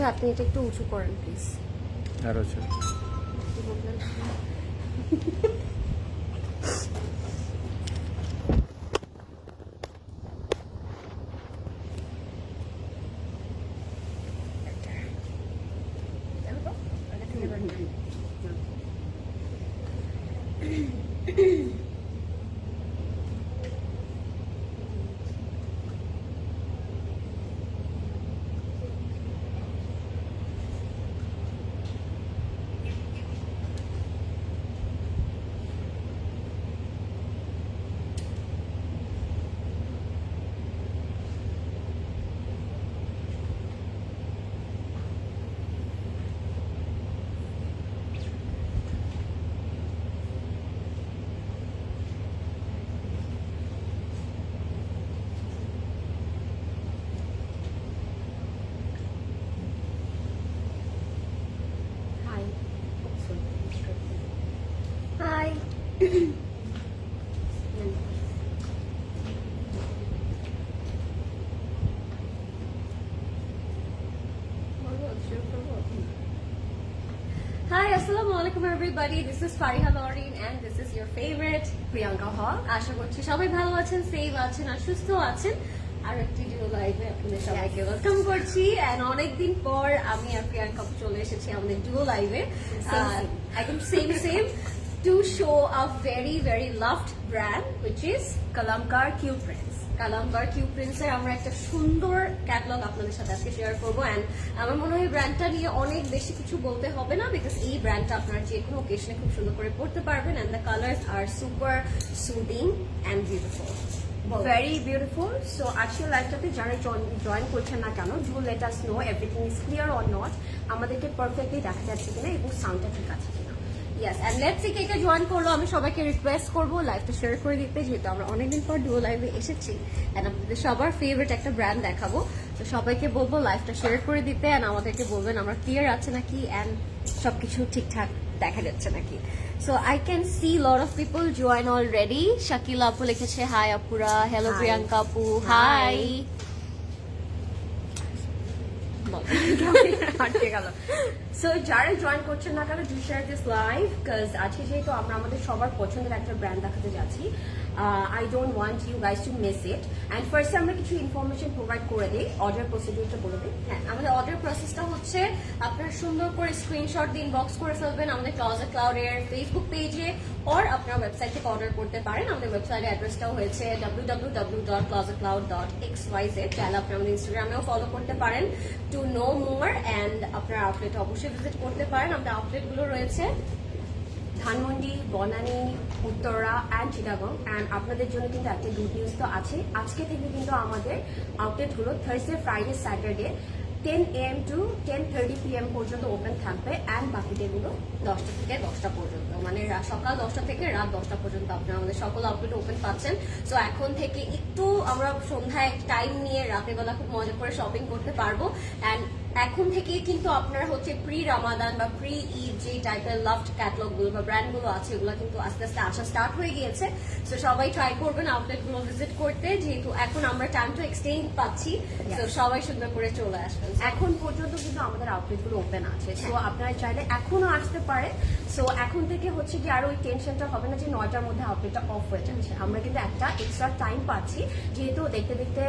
ভাই আপনি এটা একটু উঁচু করেন প্লিজ। আর আছে কি বললেন? Hi Hi, Assalamualaikum everybody. This is Fariha Lauren and this is your favorite Priyanka Hall. আশা করছি সবাই ভালো আছেন, সেফ আছেন আর সুস্থ আছেন। আর একটি ডিও লাইভে আপনাদের সবাইকে ওয়েলকাম করছি। এন্ড অনেকদিন পর আমি আর প্রিয়াঙ্কা চলে এসেছি আমাদের ডিও লাইভে। একদম same to show a very loved brand which is Kalamkar Q Prints. Kalamkar Q প্রিন্টসের আমরা একটা সুন্দর ক্যাটালগ আপনাদের সাথে আজকে শেয়ার করবো। অ্যান্ড আমার মনে হয় ব্র্যান্ডটা নিয়ে অনেক বেশি কিছু বলতে হবে না, বিকজ এই ব্র্যান্ডটা আপনারা যে কোনো ওকেশনে খুব সুন্দর করে পড়তে পারবেন। And the colours are super soothing and beautiful, very beautiful. So আজকের লাইভটাতে যারা জয়েন করছেন না কেন, do let us know everything is clear or not, আমাদেরকে পারফেক্টলি দেখা যাচ্ছে কিনা এবং সাউন্ডটা ঠিক আছে কিনা। ইয়েস, অ্যান্ড লেটস সি কে কে জয়েন করলো। আমি সবাইকে রিকোয়েস্ট করবো লাইভটা শেয়ার করে দিতে, যেহেতু আমরা অনেকদিন পর ডুও লাইভে এসেছি অ্যান্ড আপনাদের সবার ফেভারিট একটা ব্র্যান্ড দেখাবো। তো সবাইকে বলবো লাইভটা শেয়ার করে দিতে অ্যান্ড আমাদেরকে বলবেন আমরা ক্লিয়ার আছে নাকি অ্যান্ড সবকিছু ঠিকঠাক দেখা যাচ্ছে নাকি। So I can see lot of people join already. Shakila আপু লিখেছে হাই আপুরা, হ্যালো প্রিয়াঙ্কা আপু, হাই। সো যারা জয়েন করছেন না কেন, do share this live, because আজকে যেহেতু আমরা আমাদের সবার পছন্দের একটা ব্র্যান্ড দেখাতে যাচ্ছি, I don't want you guys to miss it. And ফার্স্টে আমরা কিছু ইনফরমেশন প্রোভাইড করে দিই, অর্ডার প্রসিডিউরটা বলে দিই। হ্যাঁ, আমাদের অর্ডার প্রসেসটা হচ্ছে আপনারা সুন্দর করে স্ক্রিনশট দিয়ে ইনবক্স করে ফেলবেন আমাদের ক্লজেট ক্লাউডের ফেসবুক পেজে, অর আপনারা ওয়েবসাইট থেকে অর্ডার করতে পারেন। আমাদের ওয়েবসাইটের অ্যাড্রেসটাও হয়েছে www.closetcloud.xyz। চাইলে আপনারা আমাদের ইনস্টাগ্রামেও ফলো করতে পারেন টু নো মোর। অ্যান্ড আপনারা আউটলেট অবশ্যই ভিজিট করতে পারেন। আমাদের আউটলেটগুলো রয়েছে ধানমন্ডি, বনানী, উত্তরা অ্যান্ড চিটাগং। অ্যান্ড আপনাদের জন্য কিন্তু একটা গুড নিউজ তো আছে, আজকে থেকে কিন্তু আমাদের আউটলেটগুলো Thursday, Friday, Saturday 10 AM to 10:30 PM পর্যন্ত ওপেন থাকবে। অ্যান্ড বাকি ডেগুলো 10টা থেকে 10টা পর্যন্ত, মানে সকাল 10টা থেকে রাত 10টা পর্যন্ত আপনারা আমাদের সকল আউটলেট ওপেন পাচ্ছেন। সো এখন থেকে একটু আমরা সন্ধ্যায় টাইম নিয়ে রাতের বেলা খুব মজা করে শপিং করতে পারবো। অ্যান্ড এখন থেকে কিন্তু আপনার হচ্ছে প্রি রামাদান বা প্রি ঈদ যে টাইপের লাভড ক্যাটালগ গুলো বা ব্র্যান্ড গুলো আছে, ওগুলো কিন্তু আস্তে আস্তে আসা স্টার্ট হয়ে গিয়েছে। সো সবাই ট্রাই করবেন আউটলেট গুলো ভিজিট করতে, যেহেতু এখন আমরা টাইমটা এক্সটেন্ড পাচ্ছি। তো সবাই সুন্দর করে চলে আসবেন। এখন পর্যন্ত কিন্তু আমাদের আউটলেটগুলো ওপেন আছে, সো আপনারা চাইলে এখনো আসতে পারে। সো এখন থেকে হচ্ছে কি আর ওই টেনশনটা হবে না যে 9টার মধ্যে আউটলেটটা অফ হয়ে যাচ্ছে। আমরা কিন্তু একটা এক্সট্রা টাইম পাচ্ছি, যেহেতু দেখতে দেখতে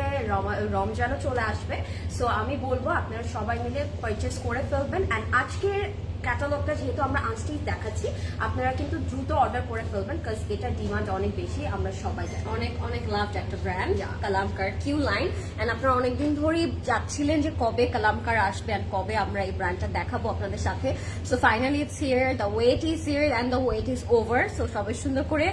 রমজানও চলে আসবে। সো আমি বলবো আপনারা সবাই মিলে পারচেস করে ফেলবেন। অ্যান্ড আজকের ক্যাটালগটা যেহেতু আমরা আনস্টিচ দেখাচ্ছি, আপনারা কিন্তু দ্রুত অর্ডার করে ফেলবেন, কারণ এটার ডিমান্ড অনেক বেশি, আমরা সবাই জানি। অনেক লাভড একটা brand Kalamkar Q line. And আপনারা অনেকদিন ধরেই যাচ্ছিলেন যে কবে কালামকার আসবে এন্ড কবে আমরা এই ব্র্যান্ডটা দেখাবো আপনাদের সাথে। So finally it's here, the wait is here and the wait is over. So সবাই সুন্দর করে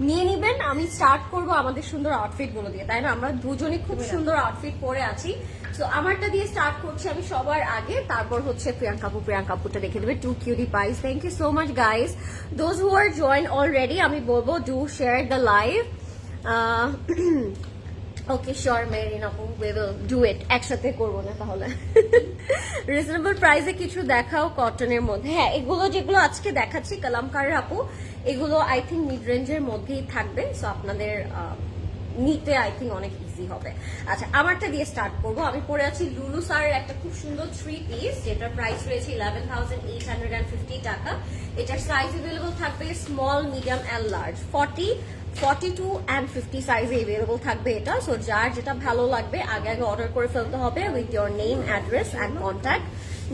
নিয়ে নিবেন। আমি স্টার্ট করব আমাদের সুন্দর আউটফিট গুলো দিয়ে, তাই না? আমরা দুজনই খুব সুন্দর আউটফিট পরে আছি। সো আমারটা দিয়ে স্টার্ট করছি আমি সবার আগে, তারপর হচ্ছে প্রিয়াঙ্কাপুরটা দেখে দেবে। To cutie pies, thank you so much guys. Those who are join already, আমি বলবো do share the live. Okay sure Merin আপু, উই উইল ডু ইট। একসাথে করবো না তাহলে। রিজনেবল প্রাইসে কিছু দেখাও কটনের মধ্যে। হ্যাঁ, এগুলো যেগুলো আজকে দেখাচ্ছি কালামকারের আপু, এগুলো আই থিঙ্ক মিড রেঞ্জের মধ্যেই থাকবে। সো আপনাদের নিতে আই থিঙ্ক অনেক ইজি হবে। আচ্ছা, আমারটা দিয়ে স্টার্ট করবো। আমি পরে আছি লুলু সারের একটা খুব সুন্দর 3 পিস, যেটার প্রাইস রয়েছে 11,850 টাকা। এটার সাইজ অ্যাভেলেবল থাকবে small, medium and large. 42 and 50 সাইজে অ্যাভেলেবল থাকবে এটা। সো যার যেটা ভালো লাগবে আগে আগে অর্ডার করে ফেলতে হবে with your name, address and contact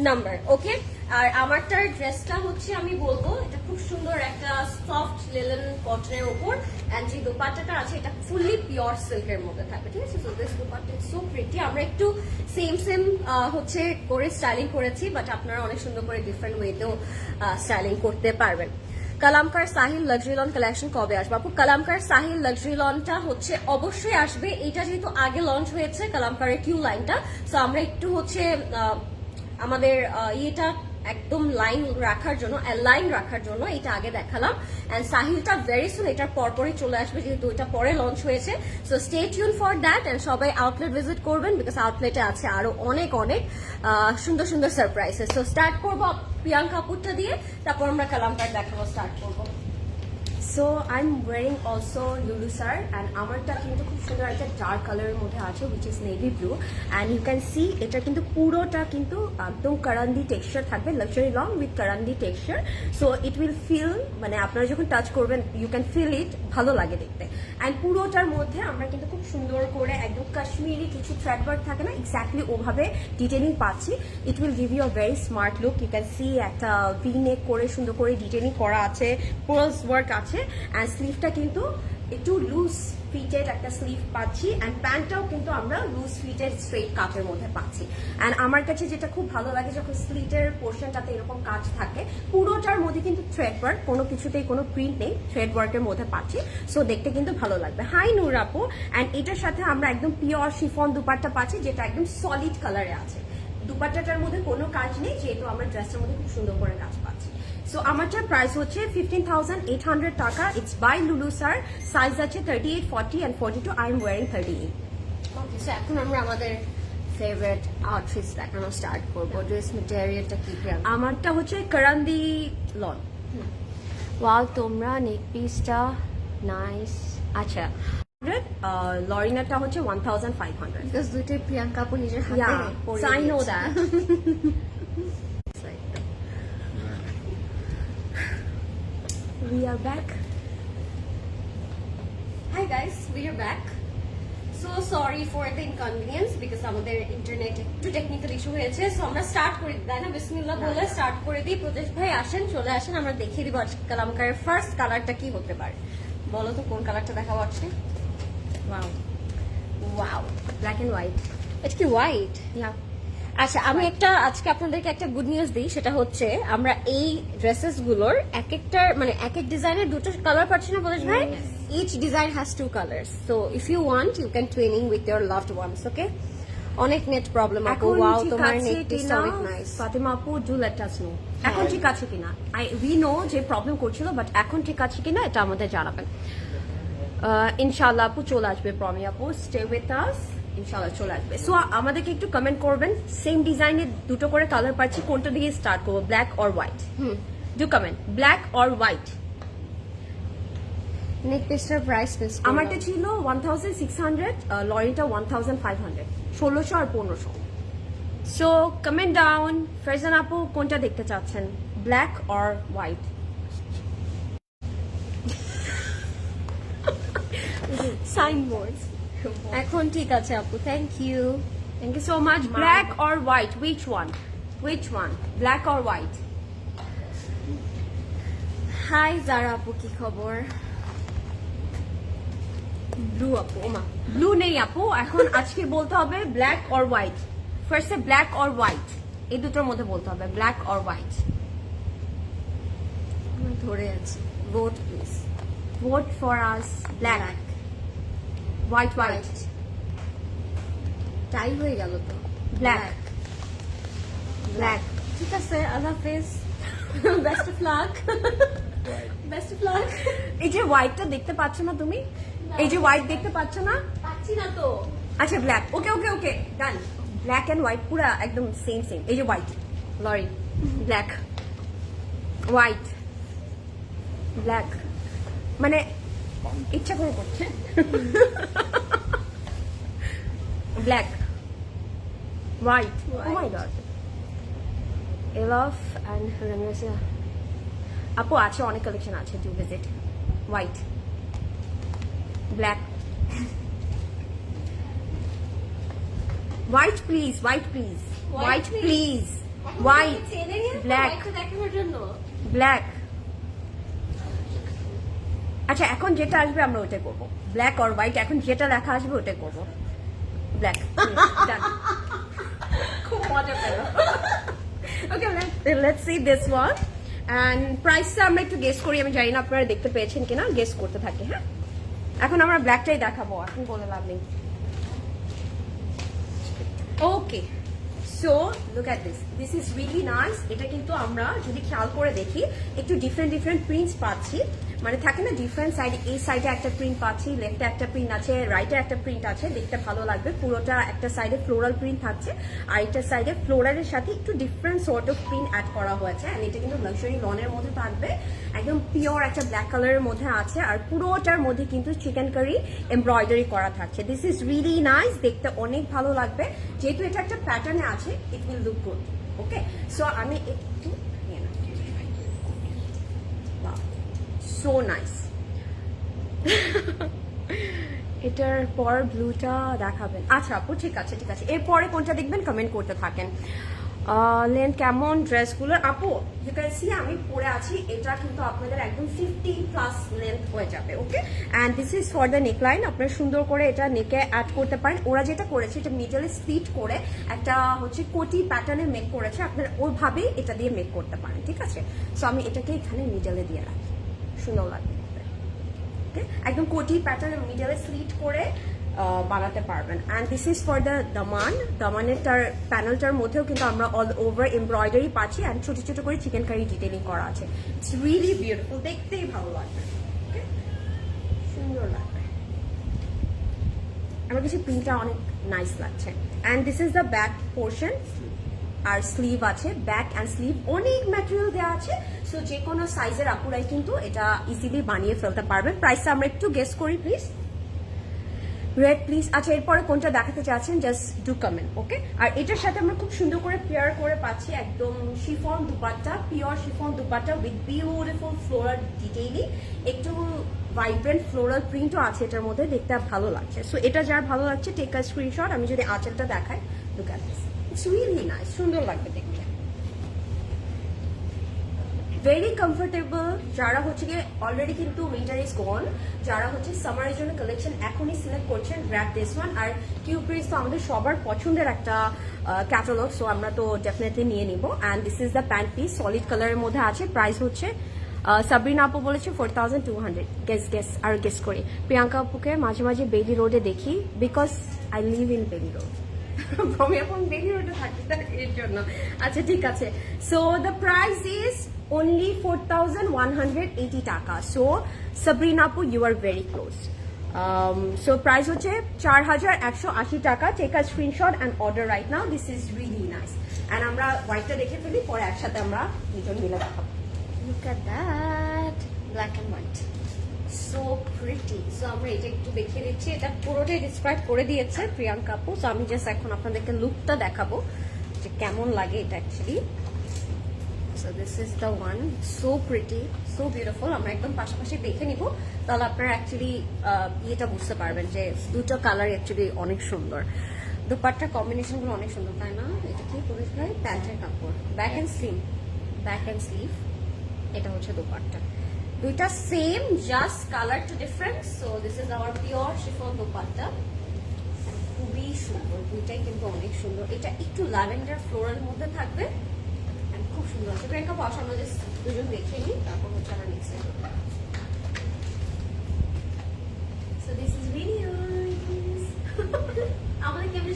number. Okay, আর আমারটার ড্রেসটা হচ্ছে আমি বলবো এটা খুব সুন্দর একটা সফট লিলেন কটনের উপর, এন্ড যে দোপাট্টাটা আছে এটা ফুললি পিওর সিল্কের মধ্যে থাকবে, ঠিক আছে? So this dupatta is so pretty. আমরা একটু সেম হচ্ছে করে স্টাইলিং করেছি, বাট আপনারা অনেক সুন্দর করে ডিফারেন্ট ওয়েতেও স্টাইলিং করতে পারবেন। কালামকার সাহিল লাক্সারি লন কালেকশন কবে আসবে আপু? কালামকার সাহিল লাক্সারি লনটা হচ্ছে অবশ্যই আসবে। এটা যেহেতু আগে লঞ্চ হয়েছে কালামকারের কিউ লাইনটা, সো আমরা একটু হচ্ছে আমাদের ইয়েটা একদম লাইন রাখার জন্য এটা আগে দেখালাম। এন্ড সাহিলটা ভেরি সুন এটার পরপরই চলে আসবে, যেহেতু এটা পরে লঞ্চ হয়েছে। So stay tune for that, and সবাই আউটলেট ভিজিট করবেন, বিকজ আউটলেটে আছে আরো অনেক সুন্দর সুন্দর সারপ্রাইজেস। সো স্টার্ট করবো প্রিয়াঙ্কা আপুরটা দিয়ে, তারপর আমরা কালামকার দেখাবো স্টার্ট করবো। So I am wiring also লুলু সার, অ্যান্ড আমারটা কিন্তু খুব সুন্দর একটা ডার্ক কালারের মধ্যে আছে, which is navy blue. And you can see এটা কিন্তু পুরোটা কিন্তু একদম কারান্দি টেক্সচার থাকবে, luxury long with karandi texture. So it will feel, মানে আপনারা যখন টাচ করবেন ইউ ক্যান ফিল ইট, ভালো লাগে দেখতে। অ্যান্ড পুরোটার মধ্যে আমরা কিন্তু খুব সুন্দর করে একদম কাশ্মীরি কিছু থ্রেড ওয়ার্ক থাকে না, এক্স্যাক্টলি ওভাবে ডিটেলিং পাচ্ছি। It will give you a very smart look. You can see একটা ভি নেক করে সুন্দর করে ডিটেলিং করা আছে, পার্লস ওয়ার্ক আছে। অ্যান্ড স্লিভটা কিন্তু একটু লুজ ফিটেড একটা স্লিভ পাচ্ছি, অ্যান্ড প্যান্টটাও কিন্তু আমরা লুজ ফিটেড স্ট্রেট কাটের মধ্যে পাচ্ছি। অ্যান্ড আমার কাছে যেটা খুব ভালো লাগে যখন স্লিটের পোর্শনটাতে এরকম কাজ থাকে, পুরোটার মধ্যে কিন্তু থ্রেড ওয়ার্ক, কোনো কিছুতেই কোনো প্রিন্ট নেই, থ্রেড ওয়ার্কের মধ্যে পাচ্ছি। সো দেখতে কিন্তু ভালো লাগবে। হাই নূর আপু, অ্যান্ড এটার সাথে আমরা একদম পিওর শিফন দুপাট্টা পাচ্ছি, যেটা একদম সলিড কালারে আছে। দুপাট্টাটার মধ্যে কোনো কাজ নেই, যেহেতু আমরা ড্রেসটার মধ্যে খুব সুন্দর করে কাজ পাচ্ছি। সো আমারটার প্রাইস হচ্ছে 15,800 টাকা। ইটস বাই লুলু সার, সাইজ আছে 38, 40 and 42. I am wiring 38. Okay, so এখন আমরা আমাদের ফেভারিট আউটফিটস দেখানো স্টার্ট করবো। ড্রেস মেটেরিয়ালটা কি প্রিয়াঙ্কা? আমারটা হচ্ছে কারান্দি লন। ওয়াও, তোমরা নেক পিসটা নাইস। আচ্ছা, লরিনাটা হচ্ছে 1,500. বিকজ দুইটাই প্রিয়াঙ্কা আপু নিজের হাতে Yeah, পরিয়ে so I know দিয়েছে। that. We are back. Hi guys, we are back. So sorry for the inconvenience because আমাদের ইন্টারনেট একটু টেকনিক্যাল ইস্যু হয়েছে। সো আমরা স্টার্ট করে দিই, তাই না? বিসমিল্লাহ বলে স্টার্ট করে দিই। প্রদেশ ভাই আসেন, চলে আসেন, আমরা দেখিয়ে দিব আজকে কালামকারের ফার্স্ট কালারটা কি হতে পারে। বলো তো কোন কালারটা দেখাবো আজকে? Wow. Wow, Black and white. এটা কি হোয়াইট? Yeah. আচ্ছা, আমি আজকে আপনাদেরকে একটা গুড নিউজ দিই, সেটা হচ্ছে আমরা এই ড্রেসেস গুলোর এক একটার মানে এক এক ডিজাইনের দুটো কালার পাচ্ছি না প্রদেশ ভাই? Each design has 2 colours. So if you want you can twinning with your loved ones. Okay, অনেক নেট প্রবলেম আপু। ওয়াও, তোমার নেট পিসটা অনেক নাইস। ফাতিমা আপু, ডু লেট আস নো এখন ঠিক আছে কিনা। উই নো যে প্রবলেম করছিল, বাট এখন ঠিক আছে কিনা এটা আমাদের জানাবেন। ইনশাআল্লাহ আপু চলে আসবে। প্রমি আপু, স্টে উইথ আস, ইনশাআল্লাহ চলে আসবে। সো আমাদেরকে একটু কমেন্ট করবেন, সেম ডিজাইনের দুটো করে কালার পাচ্ছি, কোনটা দিয়ে স্টার্ট করবো, black or white? Do comment, black or white. Neck পিসটার প্রাইস মিস আমারটা ছিল 1,600, লরিটা 1,500, 1600 আর 1500। So comment down. ফারজান আপু কোনটা দেখতে চাচ্ছেন, ব্ল্যাক অর হোয়াইট? সাইনবোর্ডস এখন ঠিক আছে আপু, thank you. Thank you so much. Black or white? Which one? Which one? Black or white? Hi Zara আপু, কি খবর? ব্লু আপু, ওমা Blue নেই আপু, এখন আজকে বলতে হবে black or white. First black or white. এই দুটোর মধ্যে বলতে হবে black or white. আমি ধরে আছি। Vote please. Vote for us. Black. White, white. টাই হয়ে গেল তো। Black. Black. ঠিক আছে, আল্লাহ হাফেজ, best of luck, best of luck. এই যে হোয়াইটটা দেখতে পাচ্ছ না তুমি? এই যে হোয়াইট দেখতে পাচ্ছ না? পাচ্ছি না তো। আচ্ছা, black. Okay okay okay, done. Black and white পুরা একদম সেম সেম। এই যে white, Lori, black, white, black, মানে ইচ্ছা করে করছে black white oh my god এলফ অ্যান্ড রামিয়াসিয়া আপু আছে অনেক কালেকশন আছে to visit white black white please white please white please white black দেখানোর জন্য ব্ল্যাক আচ্ছা এখন যেটা আসবে আমরা ওটাই করবো ব্ল্যাক আর হোয়াইট এখন যেটা লেখা আসবে ওটাই করবো ব্ল্যাক খুব মজা পেল okay let's see this one and প্রাইসটা আমরা একটু গেস করি আমি জানি না আপনারা দেখতে পেয়েছেন কিনা গেস করতে থাকি হ্যাঁ এখন আমরা ব্ল্যাকটাই দেখাবো এখন বলে লাভ নেই okay so look at this is really nice এটা কিন্তু আমরা যদি খেয়াল করে দেখি একটু ডিফারেন্ট ডিফারেন্ট প্রিন্টস পাচ্ছি মানে থাকে না ডিফারেন্ট সাইডে এই সাইডে একটা প্রিন্ট পাচ্ছি লেফটে একটা প্রিন্ট আছে রাইটে একটা প্রিন্ট আছে দেখতে ভালো লাগবে পুরোটা একটা সাইডে ফ্লোরাল প্রিন্ট থাকছে আর একটা সাইডে ফ্লোরালের সাথে একটু different sort of print add করা হয়েছে আর এটা কিন্তু লাক্সারি লনের মধ্যে থাকবে একদম পিওর একটা ব্ল্যাক কালারের মধ্যে আছে আর পুরোটার মধ্যে কিন্তু চিকেন কারি এমব্রয়ডারি করা থাকছে দিস ইজ রিয়েলি নাইস দেখতে অনেক ভালো লাগবে যেহেতু এটা একটা প্যাটার্নে আছে it will look good okay so আমি একটু সো নাইস এটার পর ব্লুটা দেখাবেন আচ্ছা আপু ঠিক আছে এরপরে কোনটা দেখবেন কমেন্ট করতে থাকেন লেন্থ কেমন ড্রেসগুলো আপু ইউ ক্যান সি আমি পরে আছি এটা কিন্তু আপনাদের একদম 50 প্লাস লেন্থ হয়ে যাবে ওকে and this is for the neckline আপনারা সুন্দর করে এটা নেকে অ্যাড করতে পারেন ওরা যেটা করেছে এটা মিডলে স্প্লিট করে একটা হচ্ছে কোটি প্যাটার্নে মেক করেছে আপনারা ওইভাবেই এটা দিয়ে মেক করতে পারেন ঠিক আছে সো আমি এটাকে এখানে মিডলে দিয়ে রাখি সুন্দর লাগবে একদম কোটি প্যাটার্ন মিডলে স্লিট করে বানাতে পারবেন and this is for the দামানের প্যানেলটার মধ্যেও কিন্তু আমরা অল ওভার এমব্রয়ডারি পাচ্ছি অ্যান্ড ছোট ছোট করে চিকেন কারি ডিটেলিং করা আছে ইটস রিয়েলি বিউটিফুল দেখতেই ভালো লাগবে সুন্দর লাগবে আমার কাছে প্রিন্টটা অনেক নাইস লাগছে and this is the back portion আর স্লিভ আছে ব্যাক অ্যান্ড স্লিভ অনেক ম্যাটেরিয়াল দেওয়া আছে সো যে কোনো সাইজের আপুরাই কিন্তু এটা ইজিলি বানিয়ে ফেলতে পারবেন প্রাইসটা আমরা একটু গেস করি প্লিজ রেড প্লিজ আচ্ছা এরপরে কোনটা দেখাতে চাচ্ছেন জাস্ট ডু কমেন্ট ওকে আর এটার সাথে আমরা খুব সুন্দর করে পেয়ার করে পাচ্ছি একদম chiffon dupatta pure chiffon dupatta with beautiful floral detailing একটু ভাইব্রেন্ট ফ্লোরাল প্রিন্টও আছে এটার মধ্যে দেখতে ভালো লাগছে সো এটা যার ভালো লাগছে টেক আ স্ক্রিনশট আমি যদি আঁচলটা দেখাই look at this it's really nice সুন্দর লাগবে দেখতে ভেরি কমফোর্টেবল যারা হচ্ছে গিয়ে অলরেডি কিন্তু উইন্টার ইজ গন যারা হচ্ছে সামারের জন্য কালেকশন এখনই সিলেক্ট করছেন গ্র্যাব দিস ওয়ান আর কিউপ্রিজ তো আমাদের সবার পছন্দের একটা ক্যাটালগ সো আমরা তো ডেফিনেটলি নিয়ে নিব and this is the pant piece solid কালারের মধ্যে আছে প্রাইস হচ্ছে সাবরিনা আপু বলেছে 4200 গেস আর গেস করি প্রিয়াঙ্কা আপুকে মাঝে মাঝে বেলি রোডে দেখি বিকজ আই লিভ ইন বেলি রোড আমি এখন বেলি রোডে থাকি এর জন্য আচ্ছা ঠিক আছে so the price is only 4,180 টাকা সো সাবরিনা আপু you are very close so price হচ্ছে 4,180 টাকা take a screenshot and order right now this is really nice and আমরা হোয়াইটটা দেখে ফেলি পরে একসাথে আমরা দুজন মিলে দেখাবো Look at that, black and white. So pretty. So আমরা এটা একটু দেখিয়ে দিচ্ছি এটা পুরোটাই ডিসক্রাইব করে দিয়েছে প্রিয়াঙ্কা আপু সো আমি জাস্ট এখন আপনাদেরকে লুকটা দেখাবো যে কেমন লাগে এটা actually so this is the one so pretty so beautiful আমরা একদম পাশাপাশি দেখে নিব তাহলে আপনারা অ্যাকচুয়ালি ইয়েটা বুঝতে পারবেন যে দুটো কালার অ্যাকচুয়ালি অনেক সুন্দর দুপাট্টার কম্বিনেশনগুলো অনেক সুন্দর তাই না এটা কি পরিস ভাই প্যান্টের কাপড় ব্যাক অ্যান্ড স্লিভ এটা হচ্ছে দোপাট্টা দুইটা same just colour two different so this is our pure chiffon dupatta খুবই সুন্দর দুইটাই কিন্তু অনেক সুন্দর এটা একটু ল্যাভেন্ডার ফ্লোরাল মধ্যে থাকবে খুব সুন্দর আছে প্রিয়াঙ্কা বসা আমরা জাস্ট দুজন দেখে নিই তারপর হচ্ছে আমরা next so this is really nice আমাদের কেমন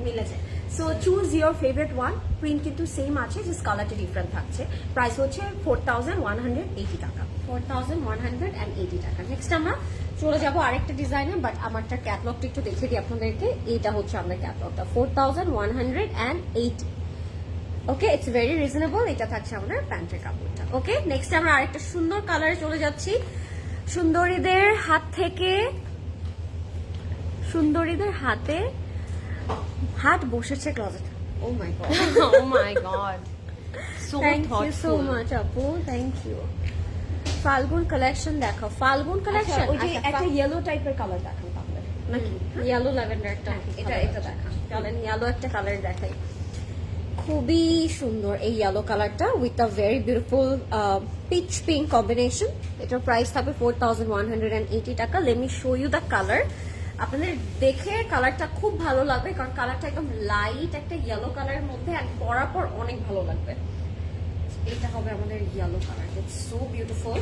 মিলেছে so choose your favourite one print কিন্তু সেম আছে জাস্ট কালারটা ডিফারেন্ট থাকছে প্রাইস হচ্ছে 4,180 টাকা 4,180 টাকা নেক্সট আমরা চলে যাবো আরেকটা ডিজাইনে বাট আমারটা ক্যাটালগটা একটু দেখে দিই আপনাদেরকে এইটা হচ্ছে আমাদের ক্যাটালগটা 4,180 ওকে ইটস ভেরি রিজনেবল এটা থাকছে আমাদের প্যান্টের কাপড়টা ওকে নেক্সট আমরা আরেকটা সুন্দর কালারে চলে যাচ্ছি সুন্দরীদের হাতে হাত বসেছে closet. Oh my god, Oh my god. So thank you so thoughtful. Much আপু, থ্যাংক ইউ। ফাল্গুন কালেকশন দেখো, ফাল্গুন আচ্ছা, কালেকশন। ওই যে একটা ইয়েলো টাইপের কালার দেখান তাহলে নাকি? ইয়েলো ল্যাভেন্ডারটা, এটা দেখা। চলেন ইয়েলো একটা কালার দেখাই। খুবই সুন্দর এই ইয়েলো কালারটা with a very beautiful peach pink combination. এটার প্রাইস থাকবে 4180 টাকা। Let me show you the colour. আপনাদের দেখে কালারটা খুব ভালো লাগবে, কারণ কালারটা একদম লাইট একটা ইয়েলো কালারের মধ্যে, আর পরার পর অনেক ভালো লাগবে। এটা হবে আমাদের yellow colour, it's so beautiful.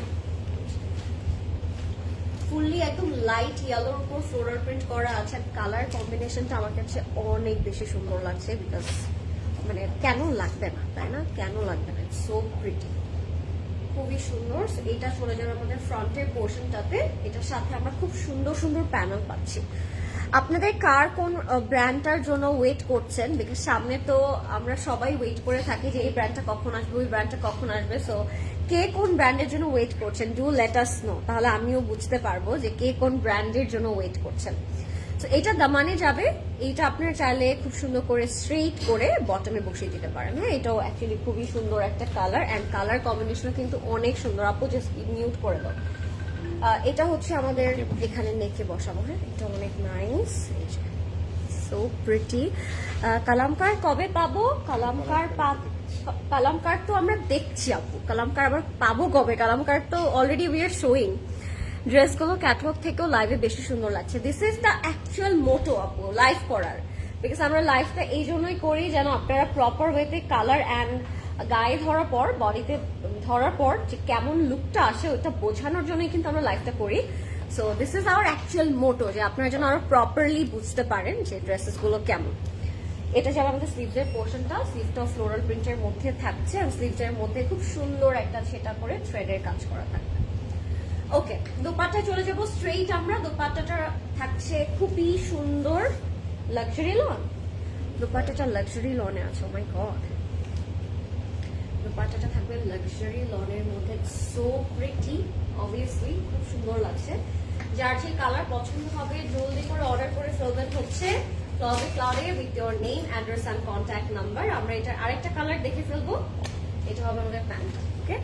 Fully একদম লাইট ইয়েলোর উপর ফ্লোরাল প্রিন্ট করা আছে। কালার কম্বিনেশনটা আমার কাছে অনেক বেশি সুন্দর লাগছে, বিকজ মানে কেন লাগবে না, তাই না? কেন লাগবে না? ইটস সো প্রিটি, খুবই সুন্দর। So, এটা চলে যাবে আমাদের ফ্রন্টের পোর্শনটাতে। এটার সাথে আমরা খুব সুন্দর সুন্দর প্যানেল পাচ্ছি। আপনাদের কার কোন ব্র্যান্ডটার জন্য ওয়েট করছেন? বিকজ সামনে তো আমরা সবাই ওয়েট করে থাকি যে এই ব্র্যান্ডটা কখন আসবে, ওই ব্র্যান্ডটা কখন আসবে। সো কে কোন ব্র্যান্ডের জন্য ওয়েট করছেন, ডু লেট আস নো, তাহলে আমিও বুঝতে পারবো যে কে কোন ব্র্যান্ডের জন্য ওয়েট করছেন। তো এটা দামানে যাবে। এইটা আপনারা চাইলে খুব সুন্দর করে স্ট্রেইট করে বটমে বসিয়ে দিতে পারেন। হ্যাঁ, এটাও অ্যাকচুয়ালি খুবই সুন্দর একটা কালার, অ্যান্ড কালার কম্বিনেশন কিন্তু অনেক সুন্দর। আপু জাস্ট মিউট করে দাও। এটা হচ্ছে আমাদের এখানে নেকে বসাবো। হ্যাঁ, এটা অনেক নাইস, সো প্রিটি। কালামকার কবে পাবো? কালামকার তো আমরা দেখছি আপু, কালামকার আবার পাবো কবে? কালামকার তো অলরেডি উই আর শোয়িং। ড্রেসগুলো ক্যাটওয়াক থেকেও লাইভে বেশি সুন্দর লাগছে। দিস ইজ দ্য অ্যাকচুয়াল মোটো আপু লাইভ করার, বিকজ আমরা লাইভটা এই জন্যই করি যেন আপনারা প্রপার ওয়েতে কালার অ্যান্ড গায়ে ধরার পর, বডিতে ধরার পর যে কেমন লুকটা আসে ওটা বোঝানোর জন্যই কিন্তু আমরা লাইভটা করি। So this is our actual motto, যে আপনারা যেন আরো প্রপারলি বুঝতে পারেন যে ড্রেসেসগুলো কেমন। এটা যাবে আমাদের স্লিভসের পোর্শনটা। স্লিভটা ফ্লোরাল প্রিন্টের মধ্যে থাকছে, আর স্লিভসের মধ্যে খুব সুন্দর একটা সেটা করে থ্রেডের কাজ করা থাকবে। ওকে, দোপাট্টা চলে যাবো স্ট্রেইট আমরা। দোপাট্টাটা থাকছে খুবই সুন্দর লাক্সারি লন। দোপাট্টাটা লাক্সারি লনে আছে। ও মাই গড, দোপাট্টাটা থাকবে লাক্সারি লনের মধ্যে, সো প্রিটি, অবভিয়াসলি খুব সুন্দর লাগছে। যার যে কালার পছন্দ হবে জলদি করে অর্ডার করে ফেলবেন হচ্ছে ক্লজেট ক্লাউডে with your name, address and contact number. আমরা এটার আরেকটা কালার দেখে ফেলবো। এটা হবে আমাদের প্যান্ট। ওকে,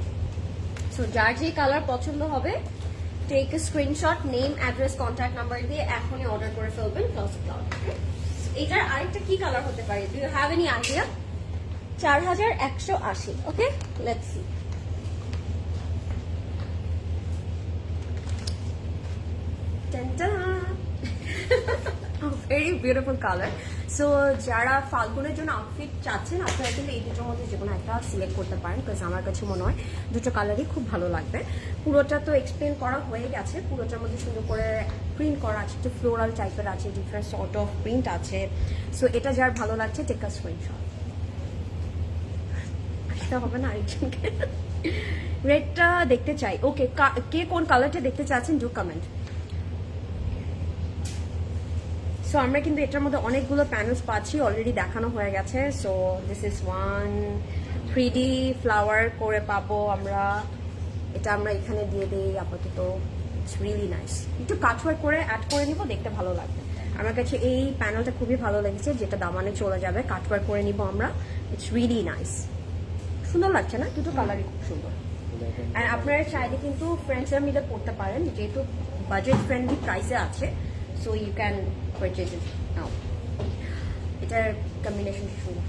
সো যার যে কালার পছন্দ হবে take a screenshot, name, address, contact number দিয়ে এখনই অর্ডার করে ফেলবেন ক্লজেট ক্লাউড। এটার আরেকটা কি কালার হতে পারে? Do you have any idea? 4180। Okay, let's see. Very beautiful colour. So যারা ফাল্গুনের জন্য আউটফিট চাচ্ছেন, আপনারা কিন্তু এই দুটোর মধ্যে যে কোনো একটা সিলেক্ট করতে পারেন, বিকজ আমার কাছে মনে হয় দুটো কালারই খুব ভালো লাগবে। পুরোটা তো এক্সপ্লেন করা হয়ে গেছে, পুরোটার মধ্যে সুন্দর করে প্রিন্ট করা আছে, একটু ফ্লোরাল টাইপের আছে, ডিফারেন্ট সর্ট অফ প্রিন্ট আছে। সো এটা যার ভালো লাগছে টেক আ স্ক্রিনশট। এটা হবে না আরেকজনকে। রেডটা দেখতে চাই। ওকে, কে কোন কালারটা দেখতে চাচ্ছেন ডু কমেন্ট। সো আমরা কিন্তু এটার মধ্যে অনেকগুলো প্যানেলস পাচ্ছি, অলরেডি দেখানো হয়ে গেছে। So this is one 3D flower করে পাবো আমরা। এটা আমরা এখানে দিয়ে দিই আপাতত। It's really nice. একটু কাটওয়ার্ক করে অ্যাড করে নিব, দেখতে ভালো লাগবে। আমার কাছে এই প্যানেলটা খুবই ভালো লেগেছে, যেটা দামানে চলে যাবে। কাটওয়ার্ক করে নিব আমরা। ইটস রিয়েলি নাইস, সুন্দর লাগছে না? দুটো কালারই খুব সুন্দর। অ্যান্ড আপনারা চাইলে কিন্তু ফ্রেন্ডসরা মিলে পড়তে পারেন, যেহেতু বাজেট ফ্রেন্ডলি প্রাইসে আছে। সো ইউ ক্যান পারচেজ ইট নাও। এটার কম্বিনেশন সুন্দর।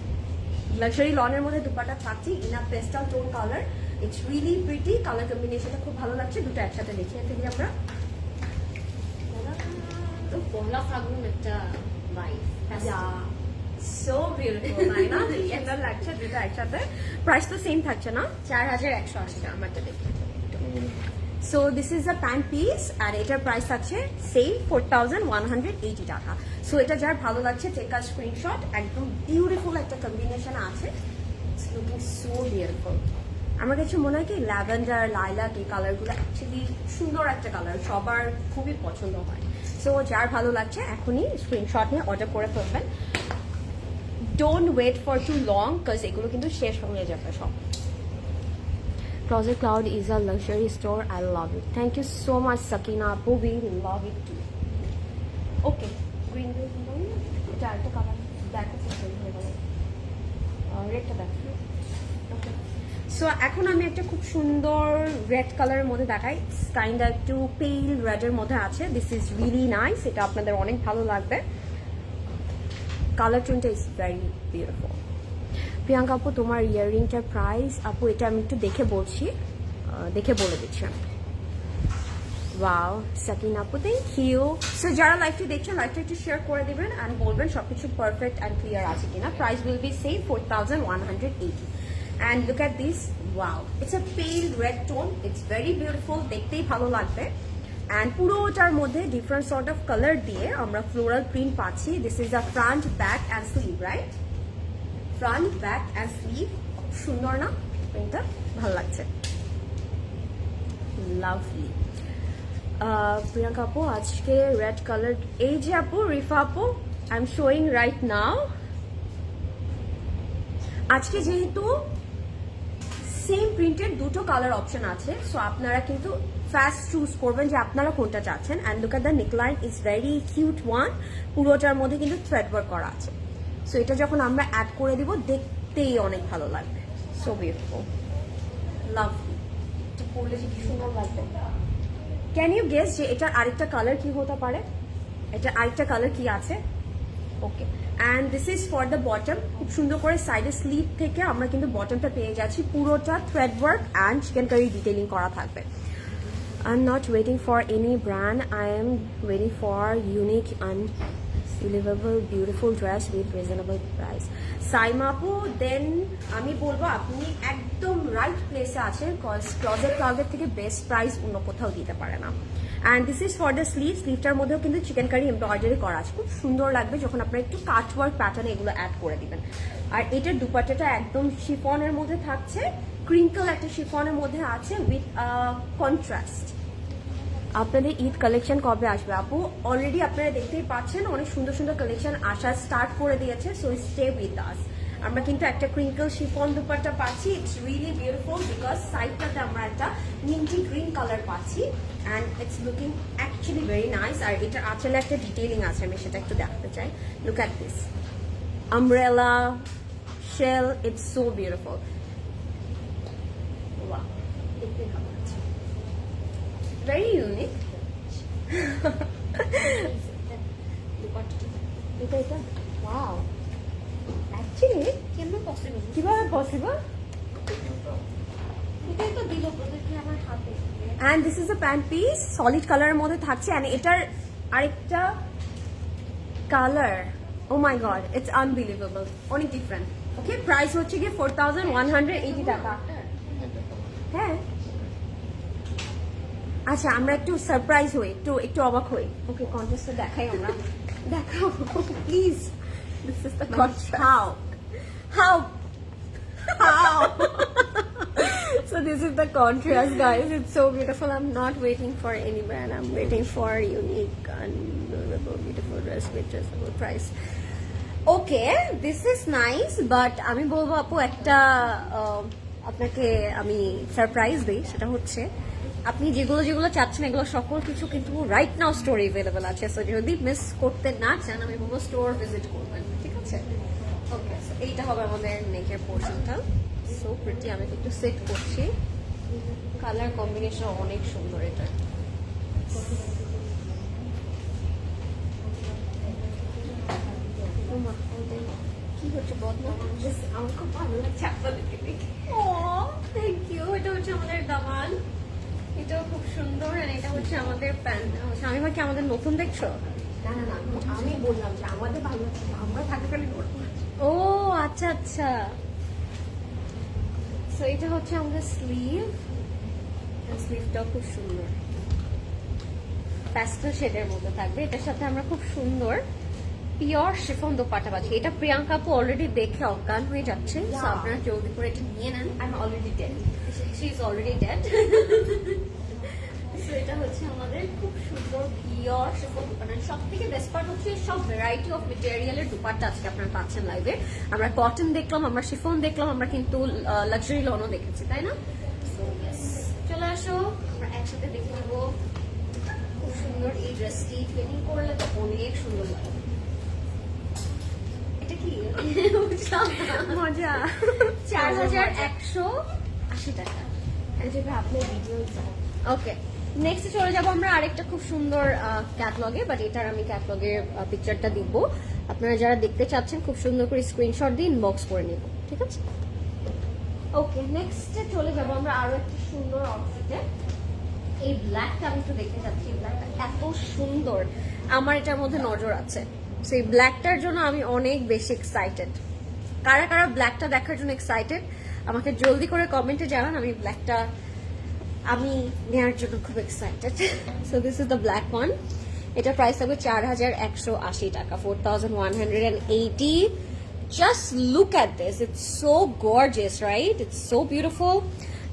লাক্সারি লনের মধ্যে দুপাটা থাকছে in a pastel tone colour. It's really pretty. Colour কম্বিনেশনটা খুব ভালো লাগছে। দুটো একসাথে দেখিয়ে ফেলি আমরা। তো পহলা ফাগুন একটা ভাইব। সো বিউটিফুল, তাই না? সুন্দর লাগছে দুটো একসাথে। প্রাইস তো সেম থাকছে না? 4180। আমারটা দেখি। So this is a pant piece, আর এটার প্রাইস আছে সেম 4180 টাকা। সো এটা যার ভালো লাগছে টেক আ স্ক্রিনশট। একদম বিউটিফুল একটা কম্বিনেশন আছে, ইটস লুকিং সো বিউটিফুল। আমার কাছে মনে হয় কি ল্যাভেন্ডার, লাইলাক এই কালারগুলো অ্যাকচুয়ালি সুন্দর একটা কালার, সবার খুবই পছন্দ হয়। সো যার ভালো লাগছে এখনই স্ক্রিনশট নিয়ে অর্ডার করে ফেলবেন। Don't wait for too long, because এগুলো কিন্তু শেষ হয়ে যাবে সব। Closet Cloud is a luxury store. I love it. Thank you so much, Sakina Apu. We love it too. Okay, green এটা আরেকটা কালার দেখো, রেডটা দেখো। ওকে, সো এখন আমি একটা খুব সুন্দর রেড কালারের মধ্যে দেখাই। কাইন্ড একটু পেল রেডের মধ্যে আছে। দিস ইজ রিয়েলি নাইস, এটা আপনাদের অনেক ভালো লাগবে। কালার টোনটা ইজ ভেরি বিউটিফুল। প্রিয়াঙ্কা আপু, তোমার ইয়াররিংটার প্রাইস? আপু এটা আমি একটু দেখে বলছি, দেখে বলে দিচ্ছি আমি। ওয়াও, সাকিনা আপু, থ্যাংক ইউ। সো যারা লাইভটি দেখছেন, লাইভটা একটু শেয়ার করে দেবেন অ্যান্ড বলবেন সবকিছু পারফেক্ট অ্যান্ড ক্লিয়ার আছে কিনা। Price will be same 4180। And look at this, wow, it's a pale red tone, it's very beautiful, দেখতেই ভালো লাগবে। অ্যান্ড পুরোটার মধ্যে ডিফারেন্ট সর্ট অফ কালার দিয়ে আমরা ফ্লোরাল প্রিন্ট পাচ্ছি। This is a front, back and sleeve, right? Front, back and sleeve, সুন্দর না প্রিন্টটা? ভালো লাগছে, লাভলি। প্রিয়াঙ্কা আপু, আজকে রেড কালার, এই যে আপু রিফা আপু, I am showing right now. আজকে যেহেতু সেম প্রিন্টের দুটো কালার অপশন আছে, সো আপনারা কিন্তু ফার্স্ট চুজ করবেন যে আপনারা কোনটা চাচ্ছেন। And look at the neckline, is very cute one. পুরোটার মধ্যে কিন্তু থ্রেড ওয়ার্ক করা আছে। সো এটা যখন আমরা অ্যাড করে দিব, দেখতেই অনেক ভালো লাগবে। So beautiful, lovely. এটা পরলে যে কি সুন্দর লাগবে। ক্যান ইউ গেস যে এটার আরেকটা কালার কি হতে পারে? এটার আরেকটা কালার কি আছে? Okay, and this is for the bottom. খুব সুন্দর করে সাইডে স্লিভ থেকে আমরা কিন্তু বটমটা পেয়ে যাচ্ছি। পুরোটা thread work and chikankari detailing করা থাকবে। I am not waiting for any brand, I am waiting for unique and sellable beautiful dress with reasonable price. Saima আপু, দেন আমি বলবো আপনি একদম রাইট প্লেসে আছেন, কজ ক্লজেট ক্লাউডের থেকে বেস্ট প্রাইস অন্য কোথাও দিতে পারে না। And this is for the sleeve. স্লিভটার মধ্যেও কিন্তু চিকেন কারি এমব্রয়ডারি করা আছে, খুব সুন্দর লাগবে যখন আপনারা একটু কাটওয়ার্ক প্যাটার্নে এগুলো অ্যাড করে দিবেন। আর এটার দুপাট্টাটা একদম শিফনের মধ্যে থাকছে, ক্রিঙ্কল একটা শিফনের মধ্যে আছে উইথ কন্ট্রাস্ট। আপনাদের ঈদ কালেকশন কবে আসবে আপু? অলরেডি আপনারা দেখতেই পাচ্ছেন অনেক সুন্দর সুন্দর কালেকশন আসা স্টার্ট করে দিয়েছে। So stay with us. আমরা কিন্তু একটা ক্রিঙ্কল শিফন দুপাট্টা পাচ্ছি। ইটস রিয়েলি বিউটিফুল বিকজ সাইডটাতে আমরা একটা মিন্টি গ্রিন কালার পাচ্ছি and it's looking actually very nice. আর এটার আঁচলে একটা ডিটেইলিং আছে, আমি সেটা একটু দেখাতে চাই। Look at this umbrella shell, it's so beautiful. Wow, দেখতে ভালো লাগছে, very unique. এটা wow, actually কেমন পসিবল, কিভাবে পসিবল? এটাই তো দিল প্রত্যেকটা আমার হাতে। and this is a pant piece, solid কালারের মধ্যে থাকছে। and এটার আরেকটা colour, oh my god, it's unbelievable, অনেক ডিফারেন্ট। ওকে, প্রাইস হচ্ছে কি 4180 টাকা। হ্যাঁ, আচ্ছা, আমরা একটু সারপ্রাইজ হই, একটু অবাক হই। ওকে, কন্ট্রাস্টটা দেখাই আমরা। দেখাও please. This is the contrast. How so this is the contrast, guys. It's so beautiful. I'm not waiting for any brand, I'm waiting for unique and beautiful dress with reasonable price. Okay, this is nice, but আমি বলবো আপু একটা আপনাকে আমি surprise দিই। সেটা হচ্ছে আপনি যেগুলো যেগুলো চাচ্ছেন এগুলো সকল কিছু কিন্তু রাইট নাও স্টোরে অ্যাভেলেবল আছে। সো যদি মিস করতে না চান, আমি বলবো স্টোর ভিজিট করবেন, ঠিক আছে? ওকে, সো এইটা হবে আমাদের নেকের পোর্শনটা। সো প্রিটি, আমি একটু সেট করছি। কালার কম্বিনেশন অনেক সুন্দর এটা। কি হচ্ছে বদনাম? আমার খুব ভালো লাগছে আপনাদেরকে দেখে। ও থ্যাংক ইউ। এটা হচ্ছে আমাদের দামান, এটাও খুব সুন্দর। আর এটা হচ্ছে আমাদের প্যান্ট। শামিমা, কি আমাদের নতুন দেখছো? না না না, আমি বললাম যে আমাদের ভালো লাগছে, আমরা থাকাকালীন করবো। ও আচ্ছা আচ্ছা। সো এটা হচ্ছে আমাদের স্লিভ, স্লিভটাও খুব সুন্দর, প্যাস্টেল শেডের মধ্যে থাকবে। এটার সাথে আমরা খুব সুন্দর পিওর শিফন দোপাট্টা পাচ্ছি। এটা প্রিয়াঙ্কা আপু অলরেডি দেখে অজ্ঞান হয়ে যাচ্ছে। সো আপনারা জলদি করে এটা নিয়ে নেন। I am already dead, she is already dead. So এটা হচ্ছে আমাদের খুব সুন্দর পিওর শিফন দোপাট্টা। সব থেকে বেস্ট পার্ট হচ্ছে সব ভ্যারাইটি অফ মেটেরিয়ালের দোপাট্টা আজকে আপনারা পাচ্ছেন লাইভে। আমরা কটন দেখলাম, আমরা শিফন দেখলাম, আমরা কিন্তু লাক্সারি লনও দেখেছি, তাই না? সো চলে আসো, আমরা একসাথে দেখে নেবো। খুব সুন্দর এই ড্রেসটি, ট্রেনিং করলে তো অনেক সুন্দর লাগে। এটা কি বুঝলাম না। মজা 4180 টাকা। যেটা আপনার ভিডিও ওকে, নেক্সট চলে যাবো আমরা আরেকটা খুব সুন্দর ক্যাটলগে, বাট এটার আমি ক্যাটলগের পিকচারটা দিব। আপনারা যারা দেখতে চাচ্ছেন খুব সুন্দর করে স্ক্রিনশট দিয়ে ইনবক্স করে নিব, ঠিক আছে? ওকে, নেক্সটে চলে যাবো আমরা আরো একটা সুন্দর আউটফিটে। এই ব্ল্যাকটা আমি একটু দেখতে চাচ্ছি, ব্ল্যাকটা এত সুন্দর, আমার এটার মধ্যে নজর আছে। সেই ব্ল্যাকটার জন্য আমি অনেক বেশি এক্সাইটেড। কারা কারা ব্ল্যাকটা দেখার জন্য এক্সাইটেড আমাকে জলদি করে কমেন্টে জানান। আমি ব্ল্যাকটা আমি নেওয়ার জন্য খুব excited. So this is the black one. এটা প্রাইস হবে 4180 টাকা, 4180। Just look at this, it's so gorgeous, right? It's so beautiful.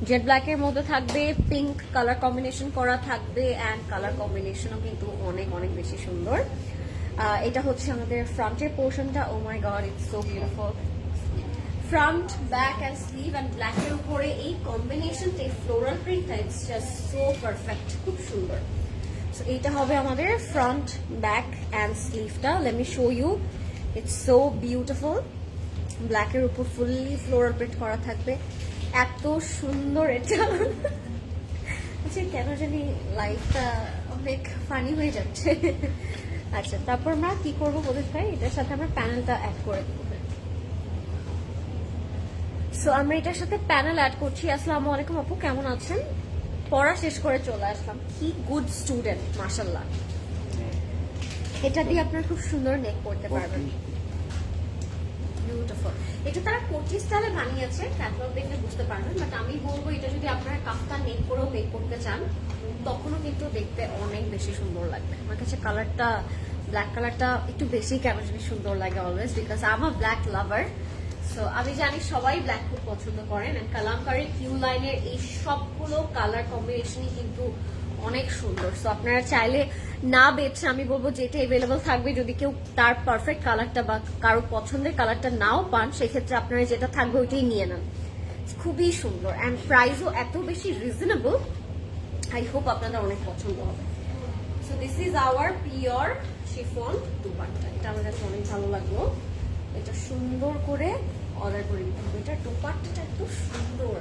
Z ব্ল্যাকের মধ্যে থাকবে, পিঙ্ক কালার কম্বিনেশন করা থাকবে, অ্যান্ড কালার কম্বিনেশনও কিন্তু অনেক অনেক বেশি সুন্দর। এটা হচ্ছে আমাদের ফ্রন্টের পোর্শনটা। Oh my god, it's so beautiful. Front, back and sleeve and ব্ল্যাকের উপরে এই কম্বিনেশনটা, এই ফ্লোরাল প্রিন্টটা, ইটস জাস্ট সো পারফেক্ট, খুব সুন্দর। সো এইটা হবে আমাদের ফ্রন্ট, ব্যাক অ্যান্ড স্লিভটা। Let me show you, it's so beautiful. ব্ল্যাকের উপর ফুললি ফ্লোরাল প্রিন্ট করা থাকবে, এত সুন্দর এটা। আচ্ছা, কেন জানি লাইফটা অনেক ফানি হয়ে যাচ্ছে। আচ্ছা, তারপর আমরা কি করবো বলতে চাই, এটার সাথে আমরা প্যানেলটা অ্যাড করে দিব। সো আমরা এটার সাথে প্যানেল অ্যাড করছি। আসসালামু আলাইকুম আপু, কেমন আছেন? পড়া শেষ করে চলে আসলাম। কি গুড স্টুডেন্ট, মাশাআল্লাহ। এটা দিয়ে আপনারা খুব সুন্দর নেক করতে পারবেন, বিউটিফুল। এটা তারা কোটি স্টাইলে বানিয়েছে, ক্যাটালগ দেখলে বুঝতে পারবেন। বাট আমি বলবো এটা যদি আপনারা কাফতান নেক করেও মেক করতে চান, তখনও কিন্তু দেখতে অনেক বেশি সুন্দর লাগবে। আমার কাছে কালারটা, ব্ল্যাক কালারটা একটু বেশি কেন জানি সুন্দর লাগে always, because I am a black lover. So আমি জানি সবাই ব্ল্যাক খুব পছন্দ করেন, এন্ড কালামকারী কিউ লাইনের এই সবগুলো কালার কম্বিনেশনই কিন্তু অনেক সুন্দর। সো আপনারা চাইলে না বেছে, আমি বলবো যেটা এভেলেবল থাকবে, যদি কেউ তার পারফেক্ট কালারটা বা কারো পছন্দের কালারটা নাও পান, সেক্ষেত্রে আপনারা যেটা থাকবে ওইটাই নিয়ে নেন। খুবই সুন্দর অ্যান্ড প্রাইসও এত বেশি রিজনেবল। আই হোপ আপনাদের অনেক পছন্দ হবে। So this is our pure chiffon dupatta. এটা আমার কাছে অনেক ভালো লাগলো। এটা সুন্দর করে অর্ডার করে দিতে হবে। এটা দুপাট্টাটা এত সুন্দর,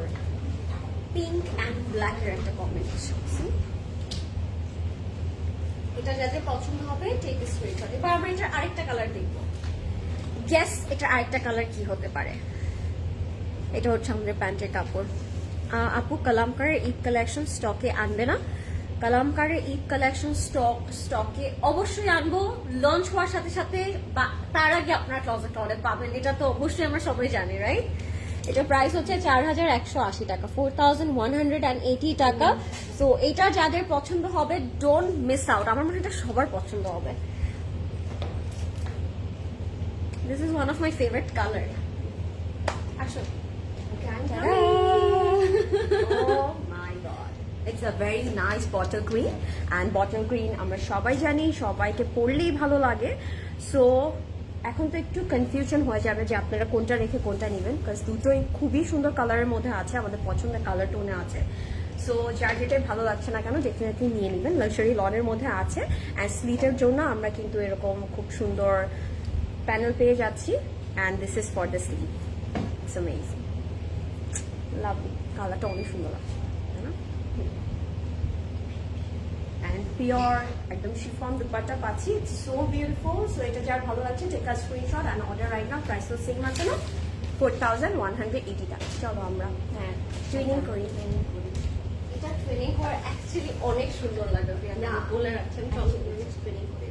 পিঙ্ক অ্যান্ড ব্ল্যাকের একটা কম্বিনেশন। এটা যাদের পছন্দ হবে টেক এ স্ক্রিনশট। এবার আমরা এটার আরেকটা কালার দেখব। গেস এটার আরেকটা কালার কি হতে পারে? এটা হচ্ছে আমাদের প্যান্টের কাপড়। আপু, কালামকারের ঈদ কালেকশন স্টকে আনবে না? কালামকারের ঈদ কালেকশন স্টকে অবশ্যই আনবো, লঞ্চ হওয়ার সাথে সাথে, তার আগে আপনার ক্লজেট অর্ডার পাবেন, এটা তো অবশ্যই আমরা সবাই জানি, রাইট? এটা প্রাইস হচ্ছে 4180 টাকা, 4180 টাকা। সো এটা যাদের পছন্দ হবে, ডোন্ট মিস আউট। আমার মনে হয় এটা সবার পছন্দ হবে। This is one of my favourite colour. আসো। Oh my god, it's a very nice bottle green, and bottle green আমরা সবাই জানি, সবাইকে পরলেই ভালো লাগে। সো এখন তো একটু কনফিউশন হয়ে যাবে যে আপনারা কোনটা রেখে কোনটা নেবেন, বিকজ দুটোই খুবই সুন্দর কালারের মধ্যে আছে, আমাদের পছন্দের কালার টোনে আছে। সো যার যেটাই ভালো লাগছে না কেন, ডেফিনেটলি নিয়ে নেবেন। লাক্সারি লনের মধ্যে আছে, অ্যান্ড স্লিটের জন্য আমরা কিন্তু এরকম খুব সুন্দর প্যানেল পেয়ে যাচ্ছি, and this is for the sleeve. It's amazing, lovely, কালারটা অনেক সুন্দর লাগছে, তাই না? অ্যান্ড পিওর একদম শিফন দুপাট্টা পাচ্ছি, ইটস সো বিউটিফুল। সো এটা যার ভালো লাগছে, take a screenshot and order right now. Price তো সেম আছে না, 4180 টাকা। চলো আমরা টুইনিং করি। এটা টুইনিং করা অ্যাকচুয়ালি অনেক সুন্দর লাগে, প্রিয়াঙ্কা বলে রাখছেন। চলো টুইনিং করি।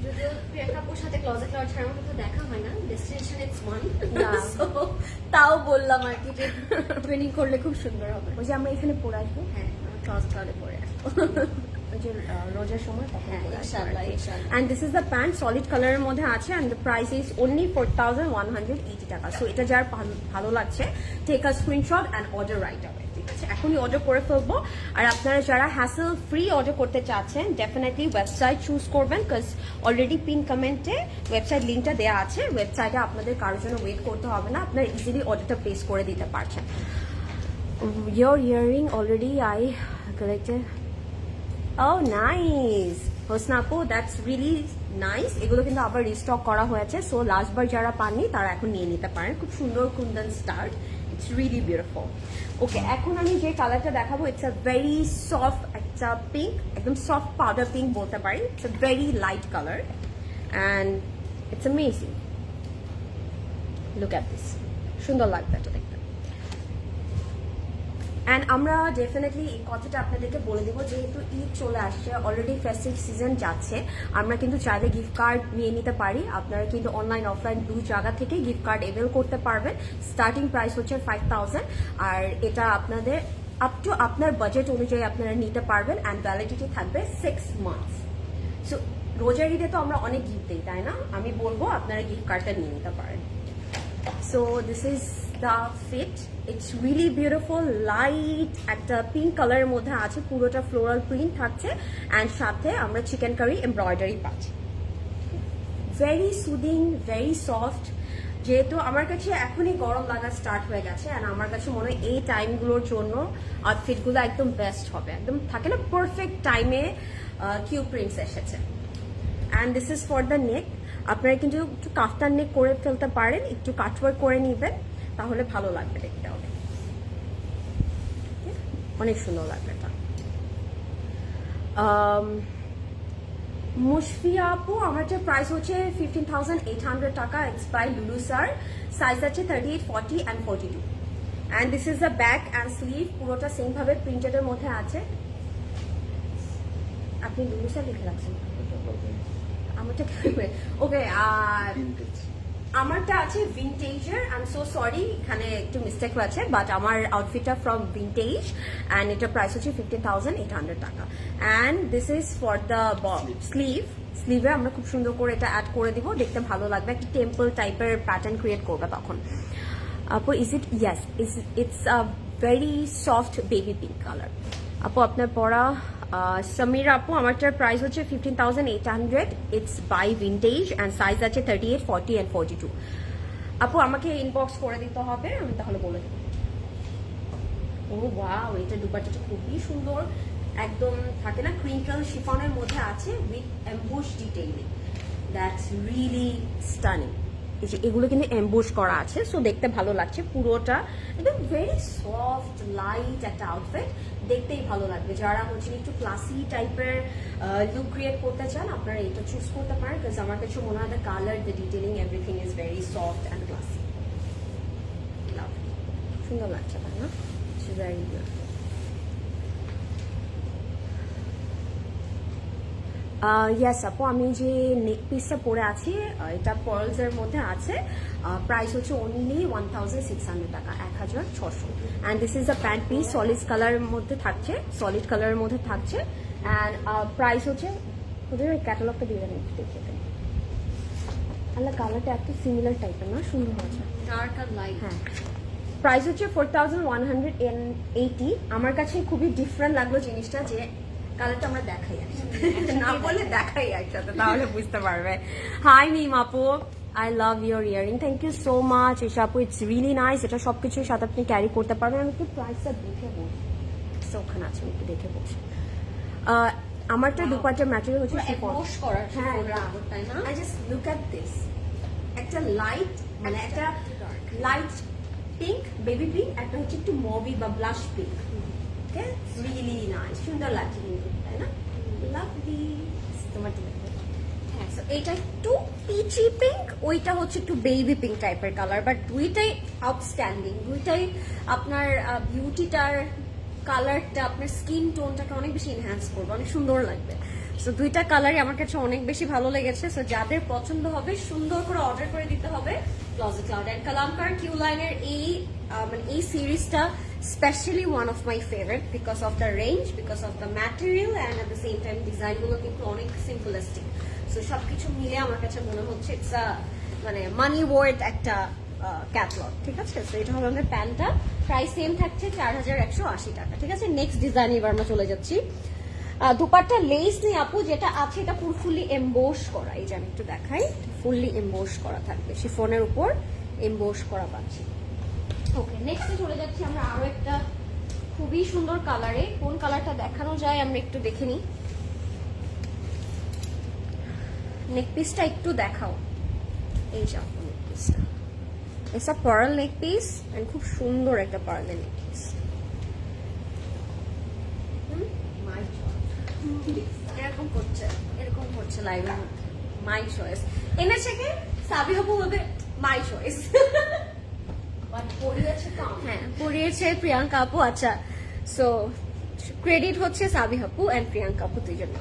যদিও প্রিয়াঙ্কা আপুর সাথে ক্লোজেট লজ ছাড়া আমার তো দেখা হয় না, ডেস্টিনেশন ইটস ওয়ান। তাও বললাম আর কি যে টুইনিং করলে খুব সুন্দর হবে। ওই যে আমরা এখানে পরে আসবো, হ্যাঁ, ক্লোজেট লজে পরে আসবো ওই যে রোজার সময়। হ্যাঁ, ইনশাআল্লাহ ইনশাআল্লাহ। And this is the pant, solid কালারের মধ্যে আছে, and the price is only 4180 টাকা। সো এটা যার ভালো লাগছে, take a screenshot and order right away. ঠিক আছে, এখনই অর্ডার করে ফেলবো। আর আপনারা যারা হ্যাসেল ফ্রি অর্ডার করতে চাচ্ছেন, ডেফিনেটলি ওয়েবসাইট চুজ করবেন, বিকজ অলরেডি পিন কমেন্টে ওয়েবসাইট লিঙ্কটা দেওয়া আছে। ওয়েবসাইটে আপনাদের কারোর জন্য ওয়েট করতে হবে না, আপনারা ইজিলি অর্ডারটা প্লেস করে দিতে পারছেন। Your earring already I collected. Oh, nice. হোসনা আপু, দ্যাটস রিয়েলি নাইস। এগুলো কিন্তু আবার রিস্টক করা হয়েছে, সো লাস্টবার যারা পাননি তারা এখন নিয়ে নিতে পারেন। খুব সুন্দর kundan start, it's really beautiful. Okay, এখন আমি যে কালারটা দেখাবো, ইটস আ ভেরি সফট একটা পিঙ্ক, একদম সফট পাউডার পিঙ্ক বলতে পারি। It's a very light colour and it's amazing. Look at this, সুন্দর লাগবে এটা দেখতে। অ্যান্ড আমরা ডেফিনেটলি এই কথাটা আপনাদেরকে বলে দেবো, যেহেতু ঈদ চলে আসছে, অলরেডি ফেস্টিভ সিজন যাচ্ছে, আমরা কিন্তু চাইলে গিফট কার্ড নিয়ে নিতে পারি। আপনারা কিন্তু অনলাইন অফলাইন দুই জায়গা থেকে গিফট কার্ড এভেল করতে পারবেন। স্টার্টিং প্রাইস হচ্ছে 5000, আর এটা আপনাদের আপ টু আপনার বাজেট অনুযায়ী আপনারা নিতে পারবেন। অ্যান্ড ভ্যালিডিটি থাকবে 6 মান্থস। সো রোজার ঈদে তো আমরা অনেক গিফট দিই, তাই না? আমি বলবো আপনারা গিফট কার্ডটা নিয়ে নিতে পারেন। So this is the fit, it's really beautiful. Light একটা পিঙ্ক কালারের মধ্যে আছে, পুরোটা ফ্লোরাল প্রিন্ট থাকছে, অ্যান্ড সাথে আমরা চিকেন কারি এমব্রয়ডারি পাচ্ছি। Very soothing, very soft. যেহেতু আমার কাছে এখনই গরম লাগা স্টার্ট হয়ে গেছে, অ্যান্ড আমার কাছে মনে হয় এই টাইমগুলোর জন্য আউটফিটগুলো একদম বেস্ট হবে। একদম থাকে না পারফেক্ট টাইমে কিউ প্রিন্টস এসেছে। And this is for the নেক। আপনারা কিন্তু একটু কাফতান নেক করে ফেলতে পারেন, একটু কাটওয়ার্ক করে নেবেন, তাহলে ভালো লাগবে দেখতে হবে, অনেক সুন্দর লাগবে এটা। মুশফিয়া আপু, আমার যে প্রাইস হচ্ছে 15,800 টাকা। ইটস বাই লুলু স্যার। সাইজ আছে 38, 40 and 42। And this is the back and sleeve, পুরোটা সেম ভাবে প্রিন্টেডের মধ্যে আছে। আপনি লুলু স্যার লিখে রাখছেন আমারটা? ওকে, আমারটা আছে ভিনটেজের। আই এম সো সরি, এখানে একটু মিস্টেক হয়েছে, বাট আমার আউটফিটটা ফ্রম ভিনটেজ, অ্যান্ড এটা প্রাইস হচ্ছে 15,800 টাকা। And this is for the sleeve. স্লিভে আমরা খুব সুন্দর করে এটা অ্যাড করে দিব, দেখতে ভালো লাগবে, একটা টেম্পল টাইপের প্যাটার্ন ক্রিয়েট করবে তখন। আপু, is it? Yes, it's a very soft baby pink colour. আপু, আপনার পরা সমীর আপু, আমারটার প্রাইস হচ্ছে 15,800। It's by vintage and size আছে 38, 40 অ্যান্ড 42। আপু, আমাকে ইনবক্স করে দিতে হবে, আমি তাহলে বলে দেবো। ও ওয়াও, এটা দুপাট্টাটা খুবই সুন্দর, একদম থাকে না ক্রিঙ্কল শিফনের মধ্যে আছে with emboss detailing. That's really stunning. এগুলো কিন্তু এমবুশ করা আছে, সো দেখতে ভালো লাগছে। পুরোটা একদম ভেরি সফট লাইট একটা আউটফিট, দেখতেই ভালো লাগবে। যারা হচ্ছে একটু ক্লাসি টাইপের লুক ক্রিয়েট করতে চান, আপনারা এটা চুজ করতে পারেন, বিকজ আমার কাছে মনে হয় the colour, the detailing, everything is very soft and classy. সুন্দর লাগছে, তাই না? It's very beautiful. ইয়েস আপু, আমি যে নেক পিসটা পরে আছি, এটা পার্লসের মধ্যে আছে। প্রাইস হচ্ছে অনলি 1,600 টাকা, 1,600। And this is the pant piece, solid কালারের মধ্যে থাকছে, সলিড কালারের মধ্যে থাকছে। অ্যান্ড প্রাইস হচ্ছে, ওদের ক্যাটালগটা দিয়ে দেন একটু দেখে দেন। আল্লাহ, কালারটা এত সিমিলার টাইপের না, সুন্দর হয়েছে, ডার্ক আর লাইট। হ্যাঁ। প্রাইস হচ্ছে 4,180। আমার কাছে খুবই ডিফারেন্ট লাগলো জিনিসটা, যে কালারটা আমরা দেখাই একসাথে, না বললে দেখাই একসাথে, তাহলে বুঝতে পারবে। হাই মিম আপু, I love your earring, thank you so much. Esa আপু, ইটস রিয়েলি নাইস। এটা সবকিছুর সাথে আপনি ক্যারি করতে পারবেন। আমি একটু প্রাইসটা দেখে বলছি, ওখানে আছে, একটু দেখে বলছি। আমারটা দুপাট্টার ম্যাটেরিয়াল হচ্ছে শিফন। হ্যাঁ, তাই না? I just look at this, একটা লাইট, মানে একটা লাইট পিঙ্ক, বেবি পিঙ্ক, একটা হচ্ছে একটু মবি বা ব্লাশ পিঙ্ক। ওকে, রিয়েলি নাইস, সুন্দর লাগছে কিন্তু, তাই না? লাভলি। তোমার হ্যাঁ, সো এটা একটু পিচি পিঙ্ক, ওইটা হচ্ছে একটু বেবি পিঙ্ক টাইপের কালার, বাট দুইটাই আউটস্ট্যান্ডিং। দুইটাই আপনার বিউটিটার কালারটা, আপনার স্কিন টোনটাকে অনেক বেশি এনহ্যান্স করবে, অনেক সুন্দর লাগবে। সো দুইটা কালারই আমার কাছে অনেক বেশি ভালো লেগেছে। সো যাদের পছন্দ হবে, সুন্দর করে অর্ডার করে দিতে হবে ক্লজেট ক্লাউড অ্যান্ড কালামকার কিউ লাইনের এই সিরিজটা specially one of my favourite, because of the range, because of the material, and at the same time ডিজাইনগুলো কিন্তু অনেক সিম্পলিস্টিক। সো সবকিছু মিলে আমার কাছে মনে হচ্ছে ইটস আ মানে মানি ওয়ার্থ একটা ক্যাটলগ। ঠিক আছে, তো এটা হবে আমাদের প্যান্টটা, প্রাইস সেম থাকছে 4,180 টাকা। ঠিক আছে, নেক্সট ডিজাইন এবার আমরা চলে যাচ্ছি। দুপাট্টা লেস নেই আপু, যেটা আছে এটা পুরো ফুললি এমবোস করা। এই যে আমি একটু দেখাই, ফুললি এমবোস করা থাকবে, শিফনের উপর এমবোস করা পাচ্ছি। ওকে, নেক্সটে চলে যাচ্ছি আমরা আরো একটা খুবই সুন্দর কালারে। কোন কালারটা দেখানো যায় আমরা একটু দেখে নিই। নেক পিসটা একটু দেখাও। এই যে নেক পিসটা, এটা পার্ল নেক পিস এন্ড খুব সুন্দর একটা পার্লের নেক পিস। এরকম করছে লাইভের মধ্যে মাই চয়েস। এনেছে কে? সাবি হবু বলবে মাই চয়েস। হ্যাঁ, পড়িয়েছে প্রিয়াঙ্কা আপু। আচ্ছা, সো ক্রেডিট হচ্ছে সাবি আপু এন্ড প্রিয়াঙ্কা আপু দুইজনে।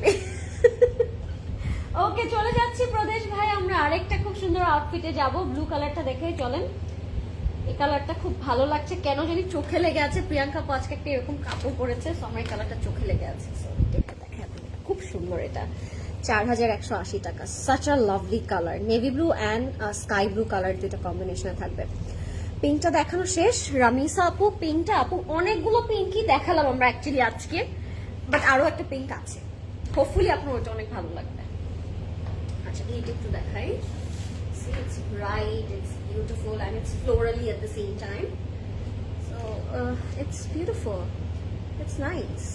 ওকে, চলে যাচ্ছি প্রদেশ ভাই। আমরা আরেকটা খুব সুন্দর আউটফিটে যাব। ব্লু কালারটা দেখে চলেন। এই কালারটা খুব ভালো লাগছে, কেন জানি চোখে লেগে আছে। প্রিয়াঙ্কা আপু আজকে একটা এরকম কাপড় পরেছে, সো আমার এই কালারটা চোখে লেগে আছে। খুব সুন্দর, এটা 4180 টাকা। Such a lovely colour, navy blue and sky blue colour দুইটা কম্বিনেশনে থাকবে। পিঙ্কটা দেখানো শেষ। রামিসা আপু, পিঙ্কটা আপু অনেকগুলো পিঙ্কই দেখালাম আমরা অ্যাকচুয়ালি আজকে, বাট আরো একটা পিঙ্ক আছে, হোপফুলি আপনার ওটা অনেক ভালো লাগবে। আচ্ছা, এইটা একটু দেখাই। See, it's bright, it's beautiful, and it's florally at the same time. So it's beautiful. It's nice.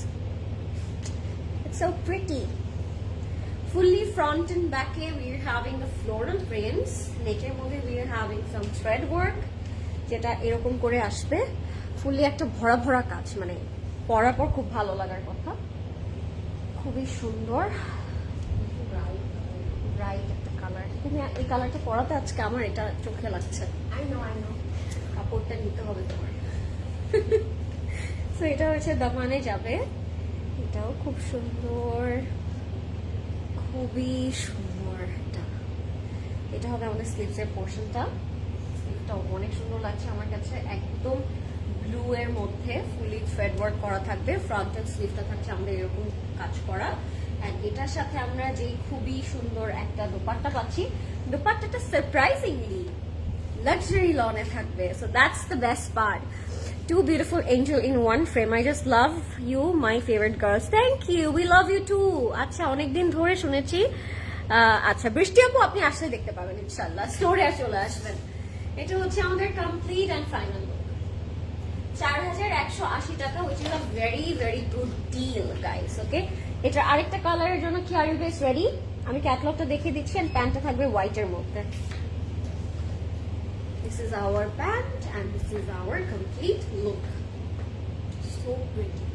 It's so pretty. Fully front and back we're having the floral prints. Necker মধ্যে we're having some thread work, যেটা এরকম করে আসবে। Fully একটা ভরা ভরা কাজ, মানে পরার পর খুব ভালো লাগার কথা। খুবই সুন্দর, ব্রাইট একটা কালার। তুমি এই কালারটা পরাতে আজকে আমার এটা চোখে লাগছে। আই নো কাপড়টা নিতে হবে তোমার। সো এটা হচ্ছে দামানে যাবে। এটাও খুব সুন্দর, খুবই সুন্দর। এটা হবে আমাদের স্লিভস এর পোর্শনটা। স্লিভটাও অনেক সুন্দর লাগছে আমার কাছে, একদম ব্লু এর মধ্যে ফুলি থ্রেড ওয়ার্ক করা থাকবে। ফ্রন্ট এন্ড স্লিভটা থাকছে আমাদের এরকম কাজ করা। এন্ড এটার সাথে আমরা যে খুবই সুন্দর একটা দোপাট্টা পাচ্ছি। দোপাট্টাটা সারপ্রাইজিংলি লাক্সারি লনে থাকবে। So that's the best part. Two beautiful angel in one frame. I just love you, my favorite girls. Thank you. We love you too. আচ্ছা, অনেকদিন ধরে শুনেছি। আচ্ছা, বৃষ্টি আপু আপনি আসলে দেখতে পাবেন ইনশাআল্লাহ, স্টোরে চলে আসবেন। এটা হচ্ছে আমাদের কমপ্লিট এন্ড ফাইনাল লুক। 4180 টাকা, which is a very very good deal guys. Okay, এটা আরেকটা কালারের জন্য কি আর ইউ গাইস রেডি? আমি ক্যাটালগটা দেখিয়ে দিচ্ছি। এন্ড প্যান্টটা থাকবে হোয়াইটের মধ্যে। This is our pant and this is our complete look. So pretty,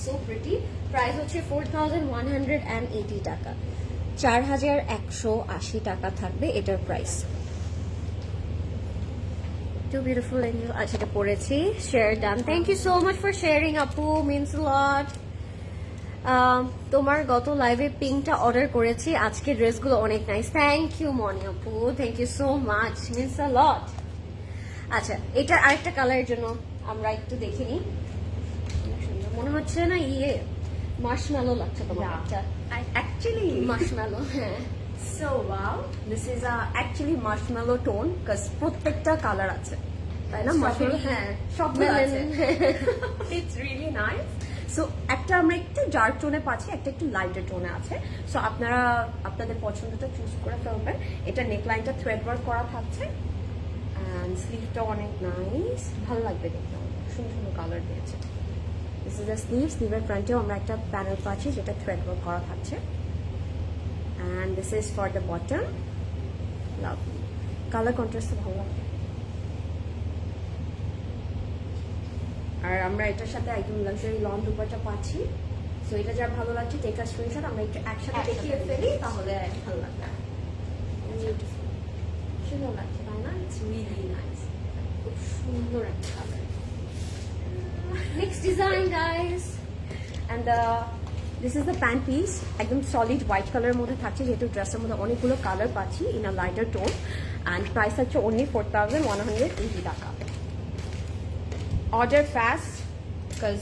so pretty. Price হচ্ছে 4180 টাকা। 4180 টাকা থাকবে এটার প্রাইস। Too beautiful angel. আচ্ছা, এটা পরেছি। Share done. Thank you so much for sharing আপু, means a lot. তোমার গত লাইভে পিঙ্কটা অর্ডার করেছি, আজকে ড্রেসগুলো অনেক নাইস। থ্যাংক ইউ মনি আপু, thank you so much, means a lot. আচ্ছা, এটা আরেকটা কালারের জন্য আমরা একটু দেখে নিই। মনে হচ্ছে না মার্শম্যালো লাগছে তোমার একটা। Actually, মার্শম্যালো, হ্যাঁ। so wow, this is actually marshmallow tone because প্রত্যেকটা কালার আছে, তাই না? Strawberry, হ্যাঁ, সবগুলো আছে। melon। It's really nice. So একটা আমরা একটু ডার্ক টোনে পাচ্ছি, একটা একটু লাইটার টোনে আছে। সো আপনারা আপনাদের পছন্দটা চুজ করে ফেলবেন। এটা নেকলাইনটা থ্রেড ওয়ার্ক করা থাকছে অ্যান্ড স্লিভটা অনেক নাইস, ভালো লাগবে দেখতে। সুন্দর সুন্দর কালার দিয়েছে। This is the sleeve. স্লিভের ফ্রন্টেও আমরা একটা প্যানেল পাচ্ছি যেটা থ্রেড ওয়ার্ক করা থাকছে। And this is for the bottom. Lovely colour কন্ট্রাস্টটা ভালো লাগবে। আর আমরা এটার সাথে একদম লাক্সারি লন দুপাট্টা পাচ্ছি। সো এটা যা ভালো লাগছে, টেক আ স্ক্রিনশট, আমরা একটু একসাথে দেখিয়ে ফেলি, তাহলে ভালো লাগবে। সুন্দর লাগছে, তাই না? ইটস রিয়েলি নাইস, খুব সুন্দর একটা colour. Next design guys. And this is the pant piece, একদম সলিড হোয়াইট কালারের মধ্যে থাকছে, যেহেতু ড্রেসের মধ্যে অনেকগুলো কালার পাচ্ছি in a lighter tone. And price হচ্ছে অনলি 4180 টাকা। অর্ডার ফাস্ট বিকজ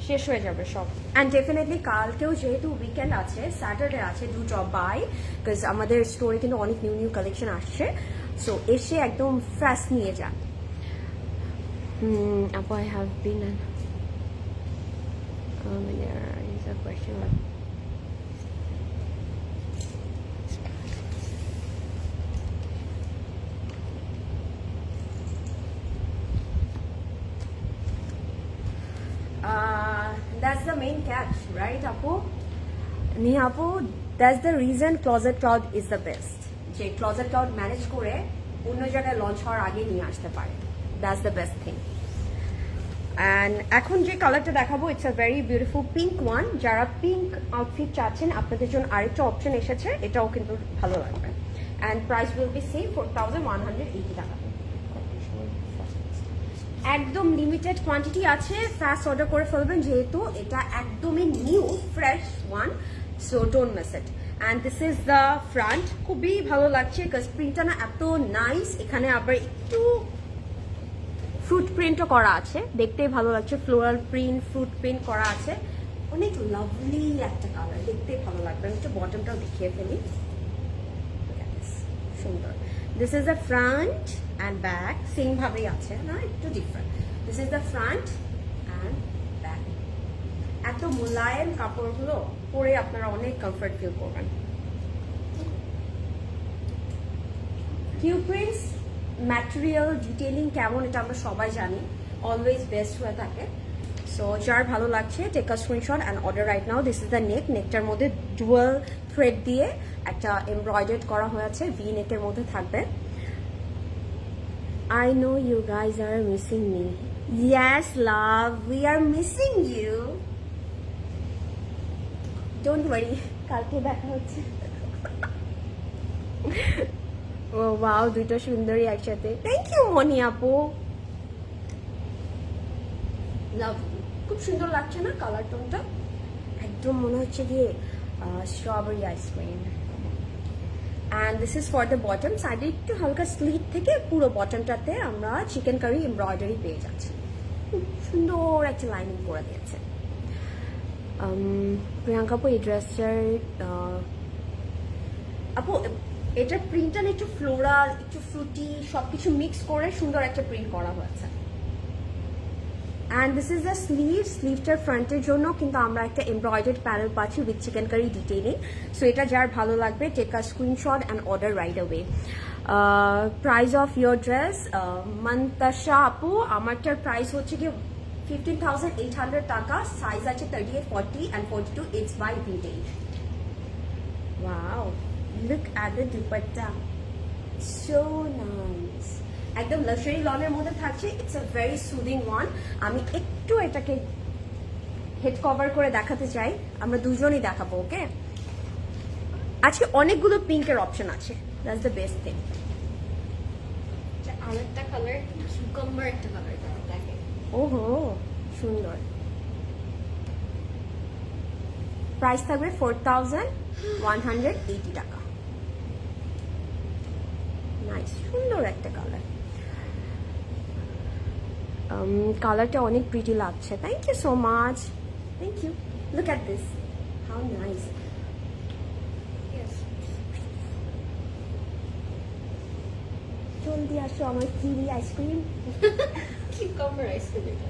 শেষ হয়ে যাবে সব। অ্যান্ড ডেফিনেটলি কালকেও যেহেতু উইকেন্ড আছে, স্যাটারডে আছে, ডু ড্রপ বাই বিকজ আমাদের স্টোরে কিন্তু অনেক নিউ নিউ কালেকশন আসছে। সো এসে একদম ফাস্ট নিয়ে যান। আপু, I have been there is a question. Right আপু? নিহা আপু, that's the reason closet cloud is the best, যে ক্লোজেট ক্লাউড ম্যানেজ করে অন্য জায়গায় লঞ্চ হওয়ার আগে নিয়ে আসতে পারে, that's the best thing. And এখন যে কালারটা দেখাবো, it's a very beautiful pink one. যারা পিঙ্ক আউটফিট চাচ্ছেন, আপনাদের জন্য আরেকটা অপশন এসেছে, এটাও কিন্তু ভালো লাগবে। And price will be same 4180 টাকা। একদম লিমিটেড কোয়ান্টিটি আছে, ফাস্ট অর্ডার করে ফেলবেন যেহেতু এটা একদমই new fresh one, so don't miss it. And this is the front, খুবই ভালো লাগছে বিকজ প্রিন্টটা না এত নাইস। এখানে আবার একটু ফ্রুট প্রিন্টও করা আছে, দেখতেই ভালো লাগছে, ফ্লোরাল প্রিন্ট, ফ্রুট প্রিন্ট করা আছে, অনেক লাভলি একটা কালার, দেখতেই ভালো লাগবে। আমি একটু বটমটাও দেখিয়ে ফেলি, সুন্দর। This is the front and back, same ভাবেই আছে না, একটু different. This is the front and back. এত মোলায়েম কাপড়গুলো পরে আপনারা অনেক কমফর্ট ফিল করবেন। কিউ প্রিন্টস ম্যাটেরিয়াল ডিটেইলিং কেমন এটা আমরা সবাই জানি, অলওয়েজ বেস্ট হয়ে থাকে। সো যার ভালো লাগছে, take a screenshot and order right now. This is the neck, নেকটার মধ্যে ডুয়াল থ্রেড দিয়ে একটা এমব্রয়ডার্ড করা হয়েছে, ভি নেকের মধ্যে থাকবে। I know you guys are missing me. Yes, love, we are missing you. Don't worry, কালকে দেখা হচ্ছে। ও ওয়াও, দুইটা সুন্দরী একসাথে। থ্যাংক ইউ মনি আপু, লাভ, খুব সুন্দর লাগছে না কালার টোনটা? একদম মনে হচ্ছে গিয়ে strawberry ice cream. And this is for the bottom, সাইডে একটু হালকা স্লিট থেকে পুরো বটমটাতে আমরা চিকেন কারি এমব্রয়ডারি পেয়ে যাচ্ছি, খুব সুন্দর একটা লাইনিং করে দিয়েছে। প্রিয়াঙ্কা আপু, এই ড্রেসটার আপু এটার প্রিন্টটা একটু ফ্লোরাল, একটু ফ্রুটি, সবকিছু মিক্স করে সুন্দর একটা প্রিন্ট করা হয়েছে। And this is the sleeve, স্লিভটার ফ্রন্টের জন্য কিন্তু আমরা একটা এমব্রয়ডার্ড প্যানেল পাচ্ছি with chikankari detailing. So এটা যার ভালো লাগবে, take a screenshot and order right away. Price of your dress, Montasa আপু, আমারটার প্রাইস হচ্ছে কি 15,800 টাকা, সাইজ আছে 38, 40 and 42, it's by vintage. Wow, look at the dupatta, so nice, একদম লাক্সারি লনের মধ্যে থাকছে। It's a very soothing one. আমি একটু এটাকে হেড কভার করে দেখাতে চাই, আমরা দুজনই দেখাবো। ওকে, আজকে অনেকগুলো পিঙ্কের অপশন আছে, দ্যাটস দ্য বেস্ট থিং। আরেকটা কালার, কিউকাম্বার একটা কালার দেখে, ওহো সুন্দর। প্রাইস থাকবে 4180 টাকা। নাইস, সুন্দর একটা কালার। কালারটা অনেক প্রিটি লাগছে, thank you so much, thank you. Look at this, how nice. জলদি আসো আমার কিউই আইসক্রিম। কিউকাম্বার আইসক্রিম, এটা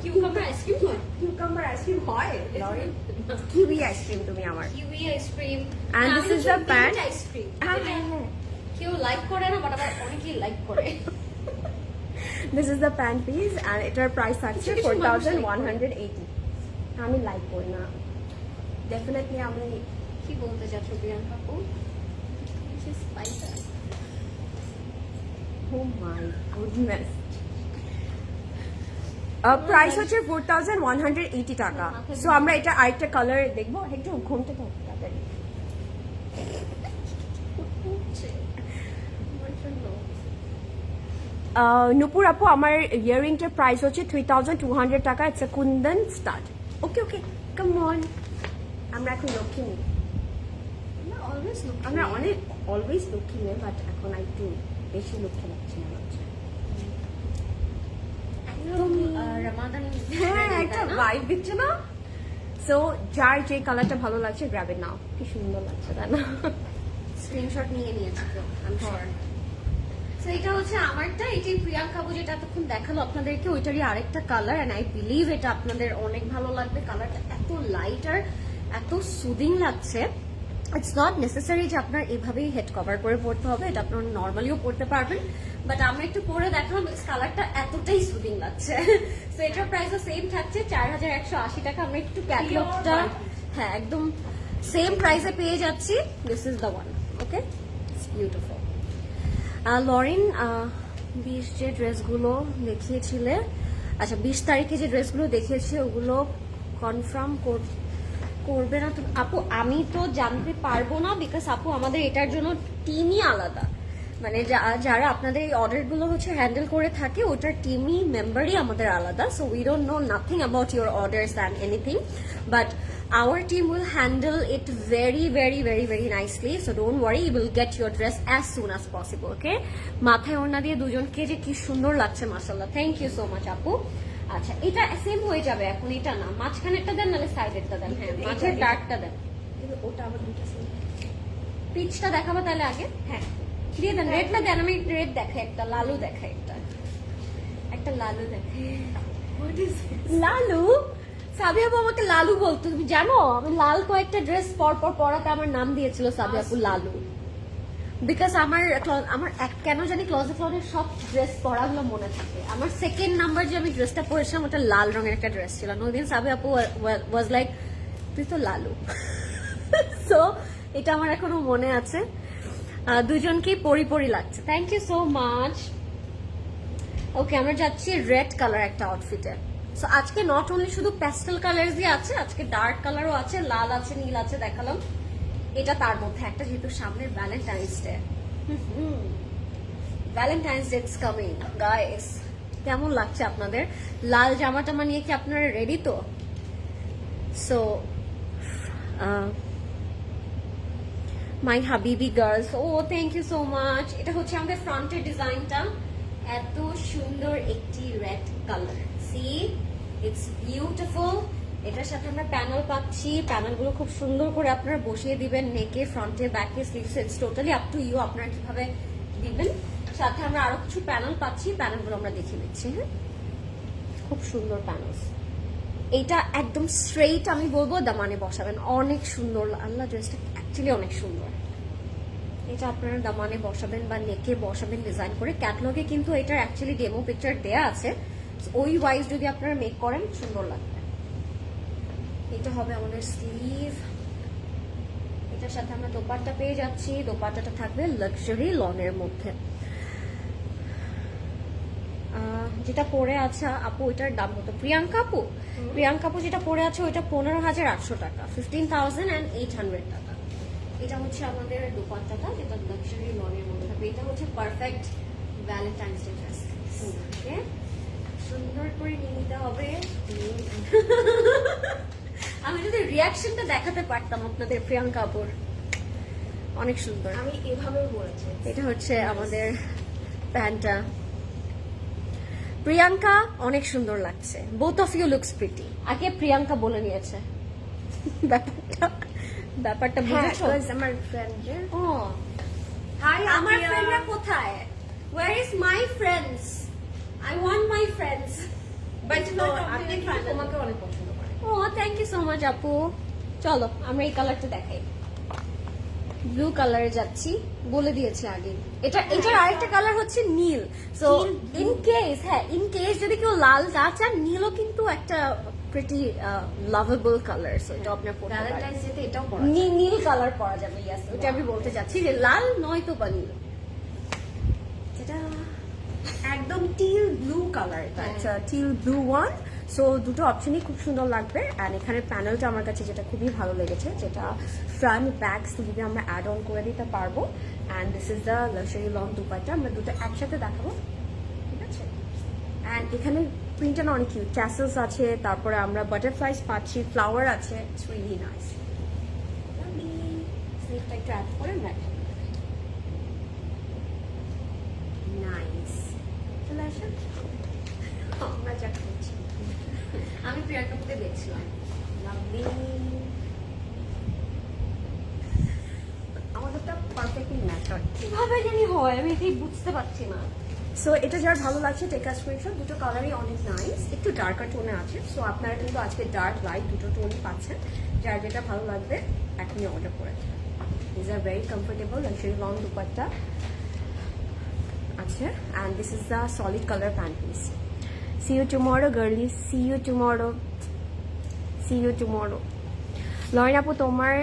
কিউকাম্বার আইসক্রিম হয়, কিউকাম্বার আইসক্রিম হয়, কিউই আইসক্রিম তুমি আমার। Kiwi ice cream. And this is the pan. Ice cream হ্যাঁ হ্যাঁ হ্যাঁ, কেউ লাইক করে না, বাট আবার অনেকেই লাইক করে। This is the pant piece and এটার প্রাইস থাকছে 4180। আমি লাইক করি না, ডেফিনেটলি আমি। কি বলতে চাচ্ছ প্রিয়াঙ্কা আপু? Oh my goodness. প্রাইস হচ্ছে 4180 টাকা। সো আমরা এটা আরেকটা কালার দেখবো, একটু ঘুমতে থাকতে তাড়াতাড়ি। নুপুর আপু, আমার ইয়াররিংটার প্রাইস হচ্ছে 3200 টাকা। It's a kundan stud. Okay okay, come on, আমরা এখন লক্ষ্মী নেই, আমরা অনেক অলওয়েজ লক্ষ্মী নেই, বাট এখন একটু বেশি লক্ষ্মী লাগছে না। রমাদান, হ্যাঁ, একটা ভাইব দিচ্ছে না? সো যার যে কালারটা ভালো লাগছে গ্র্যাব ইট নাও। কি সুন্দর লাগছে তাই না? স্ক্রিনশট নিয়ে নিয়েছি তো, আই এম শিওর। সো এটা হচ্ছে আমারটা, এটাই প্রিয়াঙ্কা আপু যেটা এতক্ষণ দেখালো আপনাদেরকে, ওইটারই আরেকটা কালার। এন্ড আই বিলিভ এটা আপনাদের অনেক ভালো লাগবে। কালারটা এত লাইট আর এত সুদিং লাগছে। ইটস নট নেসেসারি যে আপনার এভাবেই হেড কভার করে পড়তে হবে, এটা আপনার নর্মালিও পড়তে পারবেন, বাট আমরা একটু পরে দেখলাম কালারটা এতটাই সুদিং লাগছে। সো এটার প্রাইসও সেম থাকছে 4180 টাকা। আমরা একটু ক্যাটালগটা, হ্যাঁ একদম সেম প্রাইসে পেয়ে যাচ্ছি। This is the one, okay, it's beautiful. Lauren 20 যে ড্রেসগুলো দেখিয়েছিলে, আচ্ছা 20 তারিখে যে ড্রেসগুলো দেখিয়েছে ওগুলো কনফার্ম করবে না তো আপু? আমি তো জানতে পারবো না, বিকজ আপু আমাদের এটার জন্য টিমই আলাদা, মানে যারা আপনাদের এই অর্ডারগুলো হচ্ছে হ্যান্ডেল করে থাকে ওটার টিমই মেম্বারই আমাদের আলাদা। So we don't know nothing about your orders and anything, but our team will handle it very very very very nicely, so don't worry, you will get your dress as soon as possible, okay? মাথায় ওড়না দিয়ে দুজনকে যে কি সুন্দর লাগছে মাশাআল্লাহ, thank you so much আপু। আচ্ছা এটা সেম হয়ে যাবে এখন, এটা না মাঝখানেরটা দেন নাহলে সাইডেরটা দেন, হ্যাঁ মাঝের ডার্কটা দেন, ওটা আবার দুটো সেম। পিচটা দেখাবো তাহলে আগে, হ্যাঁ দিয়ে দেন, রেডটা দেন, আমি রেড দেখাই একটা, লালু দেখাই একটা লালু দেখাই। লালু, সাবিয়া আপু আমাকে লালু বলতো, তুমি জানো আমি লাল কয়েকটা ড্রেস পর পরাতে আমার নাম দিয়েছিল সাবিয়া আপু লালু, বিকজ আমার কেন জানি ক্লোজেট ফ্লোরের সব ড্রেস পরাগুলো মনে থাকে। আমার সেকেন্ড নাম্বার যে আমি ড্রেসটা পরেছিলাম ওটা লাল রঙের একটা ড্রেস ছিল, ওইদিন সাবিয়া আপু ওয়াজ লাইক তুই তো লালু। সো এটা আমার এখনো মনে আছে। দুজনকেই পরি লাগছে, থ্যাংক ইউ সো মাচ। ওকে আমরা যাচ্ছি রেড কালার একটা আউটফিটে। সো আজকে নট অনলি শুধু প্যাস্টেল কালার দিয়ে আছে, আজকে ডার্ক কালারও আছে, লাল আছে, নীল আছে, দেখালাম। এটা তার মধ্যে একটা, যেহেতু সামনের Valentine's day, Valentine's day it's coming guys. কেমন লাগছে আপনাদের? লাল জামা টামা নিয়ে কি আপনারা রেডি তো? সো মাই হাবিবি girls, oh thank you so much. এটা হচ্ছে আমাদের ফ্রন্টের ডিজাইনটা, এত সুন্দর একটি red colour, see it's beautiful. এটার সাথে আমরা প্যানেল পাচ্ছি, প্যানেলগুলো খুব সুন্দর করে আপনারা বসিয়ে দিবেন নেকে, ফ্রন্টে, ব্যাকে, স্লিভসে, it's totally up to you আপনারা কিভাবে দিবেন। সাথে আমরা আরো কিছু প্যানেল পাচ্ছি, প্যানেলগুলো আমরা দেখিয়ে দিচ্ছি। হ্যাঁ খুব সুন্দর প্যানেলস। এইটা একদম স্ট্রেইট আমি বলবো দামানে বসাবেন, অনেক সুন্দর। আল্লাহ ড্রেসটা অ্যাকচুয়ালি অনেক সুন্দর। এটা আপনারা দামানে বসাবেন বা নেকে বসাবেন ডিজাইন করে। ক্যাটলগে কিন্তু এটার অ্যাকচুয়ালি ডেমো পিকচার দেয়া আছে, ওই ওয়াইজ যদি আপনারা মেক করেন সুন্দর লাগবে। এটা হবে আমাদের স্লিভ, এটার সাথে আমরা দোপাট্টা পেয়ে যাচ্ছি, দোপাট্টাটা থাকবে লাক্সারি লনের মধ্যে। যেটা পরে আছে আপু ওইটার দাম কত? প্রিয়াঙ্কা আপু যেটা পরে আছে ওইটা 15,800 টাকা, 15,800 টাকা। এটা হচ্ছে আমাদের দোপাট্টাটা, যেটা লাক্সারি লনের মধ্যে থাকবে। এটা হচ্ছে পারফেক্ট ভ্যালেন্টাইন্স ডে ড্রেস, ওকে? সুন্দর করে নিয়ে নিতে হবে। আমি যদি রিয়াকশনটা দেখাতে পারতাম আপনাদের প্রিয়াঙ্কা আপুর, অনেক সুন্দর। আমি এভাবে বলেছি। এটা হচ্ছে আমাদের প্যান্টটা। প্রিয়াঙ্কা অনেক সুন্দর লাগছে, both of you looks pretty. আগে প্রিয়াঙ্কা বলে নিয়েছে ব্যাপারটা বুঝেছো? আমার ফ্রেন্ড। ও হাই, আমার ফ্রেন্ডরা কোথায়? Where is my friends? I want my friends. But আপনি তোমাকে অনেক পছন্দ করে। ও থ্যাংক ইউ সো মাচ আপু। চলো আমরা এই কালারটা দেখাই, ব্লু কালারে যাচ্ছি, বলে দিয়েছি আগে। এটার আরেকটা কালার হচ্ছে নীল। সো ইন কেস যদি কেউ লাল না চান, নীলও কিন্তু একটা প্রিটি লাভেবল কালার। সো এটা আপনার পড়তে পারেন, ভ্যালেন্টাইন্স ডে তে এটাও পরা নীল কালার পরা যাবে। ইয়েস, ওটা আমি বলতে যাচ্ছি যে লাল নয় তো বা নীল। এটা একদম টিল ব্লু কালার, এটা টিল ব্লু ওয়ান। সো দুটো অপশনই খুব সুন্দর লাগবে। অ্যান্ড এখানে প্যানেলটা আমার কাছে যেটা খুবই ভালো লেগেছে, যেটা ফ্রন্ট ব্যাক স্লিভে আমরা অ্যাড অন করে দিতে পারবো। And this is the luxury long dupatta, আমরা দুটো একসাথে দেখাবো, ঠিক আছে? অ্যান্ড এখানে প্রিন্টটা অনেক কিউট, ট্যাসেলস আছে, তারপরে আমরা বাটারফ্লাইস পাচ্ছি, ফ্লাওয়ার আছে, ইটস রিয়েলি নাইস। স্লিভটা একটু অ্যাড করে রাখি। নাইস, চলে আসেন, আমরা যা করছি। আমি প্রিয়াঙ্কা পুতে দেখছিলাম, লাভলি। আমাদেরটা পারফেক্টলি ম্যাচ হয়, কিভাবে জানি হয় আমি এটাই বুঝতে পারছি না। সো এটা যার ভালো লাগছে টেক আ স্ক্রিনশট। দুটো কালারই অনেক নাইস, একটু ডার্কার টোনে আছে। সো আপনারা কিন্তু আজকে ডার্ক লাইট দুটো টোনই পাচ্ছেন। যার যেটা ভালো লাগবে এখনই অর্ডার করে। These are very comfortable luxury long dupatta. Acha, and this is the solid color pant piece. See you tomorrow, girlies. See you tomorrow. See you tomorrow. Lauren আপু তোমার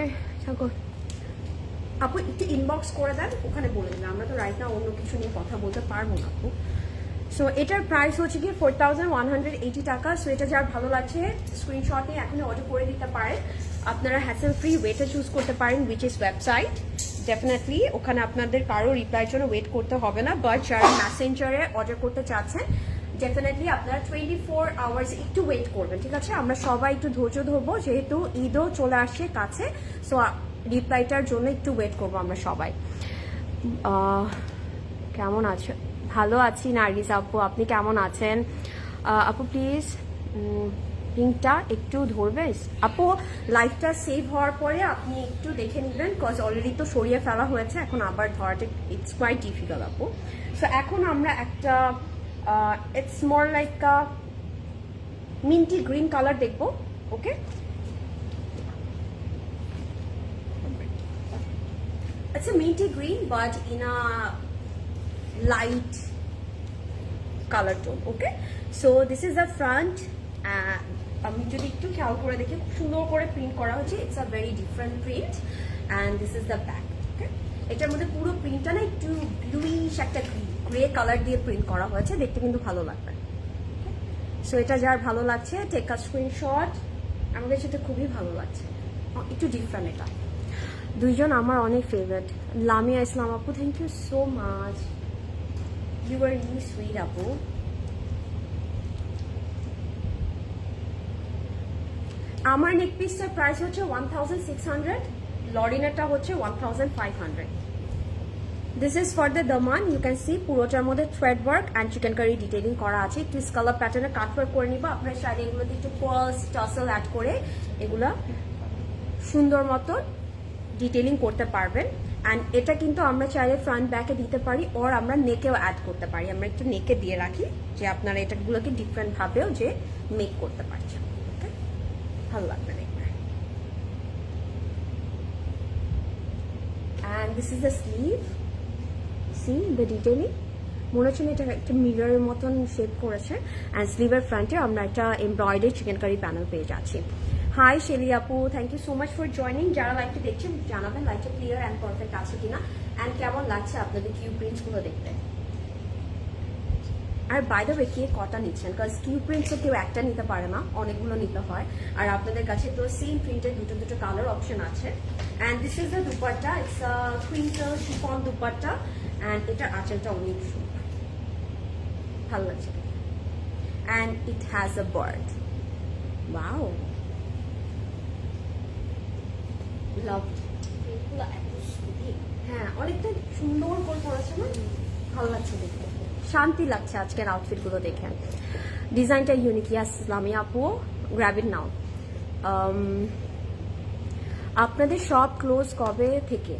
আপু একটু ইনবক্স করে দেন, ওখানে বলে দেবেন। আমরা তো রাইট না অন্য কিছু নিয়ে কথা বলতে পারবো না আপু। সো এটার প্রাইস হচ্ছে কি 4180 টাকা। সো এটা যার ভালো লাগছে স্ক্রিনশট নিয়ে এখনই অর্ডার করে দিতে পারেন। আপনারা হ্যাসেল ফ্রি ওয়েটা চুজ করতে পারেন, উইচ ইজ ওয়েবসাইট। ডেফিনেটলি ওখানে আপনাদের কারো রিপ্লাইয়ের জন্য ওয়েট করতে হবে না, বাট যারা মেসেঞ্জারে অর্ডার করতে চাচ্ছেন ডেফিনেটলি আপনারা 24 আওয়ার্স একটু ওয়েট করবেন, ঠিক আছে? আমরা সবাই একটু ধৈর্য ধরবো, যেহেতু ঈদও চলে আসছে কাছে। সো রিপ্লাইটার জন্য একটু ওয়েট করবো আমরা সবাই। কেমন আছো? ভালো আছি নার্গিস আপু, আপনি কেমন আছেন? আপু প্লিজ লিঙ্কটা একটু ধরবে আপু। লাইভটা সেভ হওয়ার পরে আপনি একটু দেখে নেবেন, বিকজ অলরেডি তো সরিয়ে ফেলা হয়েছে, এখন আবার ধরাটা ইটস কোয়াইট ডিফিকাল্ট আপু। সো এখন আমরা একটা it's more like minty green colour দেখবো, ওকে? It's a minty green but in a light color tone, okay? So this is the front. আমি যদি একটু খেয়াল করে দেখি, খুব সুন্দর করে প্রিন্ট করা হচ্ছে। It's a very different print and this is the back, okay? এটার মধ্যে পুরো প্রিন্টটা না একটু ব্লুইশ একটা গ্রে কালার দিয়ে প্রিন্ট করা হয়েছে, দেখতে কিন্তু ভালো লাগবে। সো এটা যার ভালো লাগছে টেক আ স্ক্রিনশট। আমাদের সাথে খুবই ভালো লাগছে, একটু ডিফারেন্ট এটা। দুইজন আমার অনেক ফেভারিট। লামিয়া ইসলাম আপু, thank you so much, you are really sweet আপু। আমার নেক পিসটার প্রাইস হচ্ছে 1600, লরিনাটা হচ্ছে 1500। দিস ইজ ফর দ্য দামান। ইউ ক্যান সি পুরোটার মধ্যে thread work and chikankari detailing করা আছে। একটু স্কালার প্যাটার্নে কাট ওয়ার্ক করে নিবা। আপনার শাড়ি এগুলোতে একটু পার্লস টাসেল অ্যাড করে এগুলা সুন্দর মতো ডিটেলিং করতে পারবেন। অ্যান্ড এটা কিন্তু আমরা চাইলে ফ্রন্ট ব্যাকে দিতে পারি, ওর আমরা নেকেও অ্যাড করতে পারি। আমরা একটু নেকে দিয়ে রাখি যে আপনারা এটাগুলোকে ডিফারেন্ট ভাবেও যে মেক করতে পারছেন, ওকে? ভালো লাগবে দেখবে। And this is the sleeve, C the detailing. মনে হচ্ছে এটা একটা মিররের মতন শেপ করেছে। অ্যান্ড স্লিভের ফ্রন্টে আমরা একটা এমব্রয়ডারি চিকেন কারি প্যানেল পেয়ে যাচ্ছি। হাই শেলি আপু, thank you so much for joining. যারা লাইভটা দেখছেন জানাবেন লাইভটা ক্লিয়ার অ্যান্ড পারফেক্ট আছে কিনা, অ্যান্ড কেমন লাগছে আপনাদের কিউ প্রিন্টসগুলো দেখতে। আর বাই দ্য ওয়ে কে কটা নিচ্ছেন, কারণ কিউ প্রিন্টসও কেউ একটা নিতে পারে না, অনেকগুলো নিতে হয়। আর আপনাদের কাছে তো সেম প্রিন্টের দুটো কালার অপশন আছে। And this is the dupatta, it's a twinkle chiffon dupatta. And এটার আঁচলটা অনেক সুন্দর, ভালো লাগছে। And it has a bird, wow, হ্যাঁ অনেকটা সুন্দর করে পড়েছে না, ভালো লাগছে দেখতে, শান্তি লাগছে আজকের আউটফিট গুলো দেখে। ডিজাইনটা ইউনিক। ইয়াস লামিয়া আপু, গ্র্যাব ইট নাও। আপনাদের শপ ক্লোজ কবে থেকে?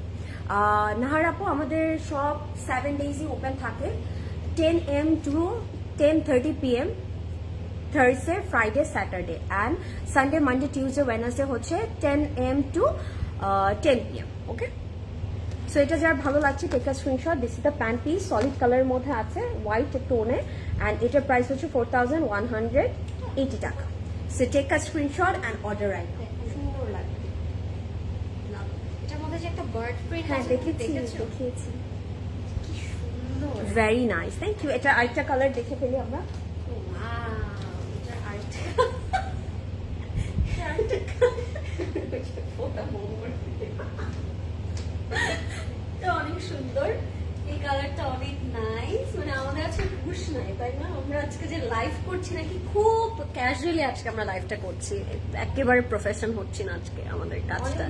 নাহার আপু, আমাদের শপ 7 ডেজই ওপেন থাকে, 10 AM to 10:30 PM Thursday, Friday, Saturday, and Sunday, Monday, Tuesday, Wednesday হচ্ছে 10 AM to 10 PM, okay? So এটা যার ভালো লাগছে take a screenshot. This is the pant piece, solid কালারের মধ্যে আছে, হোয়াইট টোনে, অ্যান্ড এটার প্রাইস হচ্ছে 4180 টাকা। So take a screenshot and order right now. সুন্দর লাগবে এটার মধ্যে যে একটা বার্ড প্রিন্ট হ্যাঁ, আছে, দেখিয়েছি। কি সুন্দর। Very nice, thank you. এটা আরেকটা কালার দেখে ফেলি আমরা। অনেক সুন্দর, এই কালারটা অনেক নাইস। মানে আমাদের আজকে ঘুষ নাই, তাই না? আমরা আজকে যে লাইভ করছি নাকি খুব ক্যাজুয়ালি আজকে আমরা লাইভটা করছি, একেবারে প্রফেশন হচ্ছে না আজকে আমাদের কাজটা।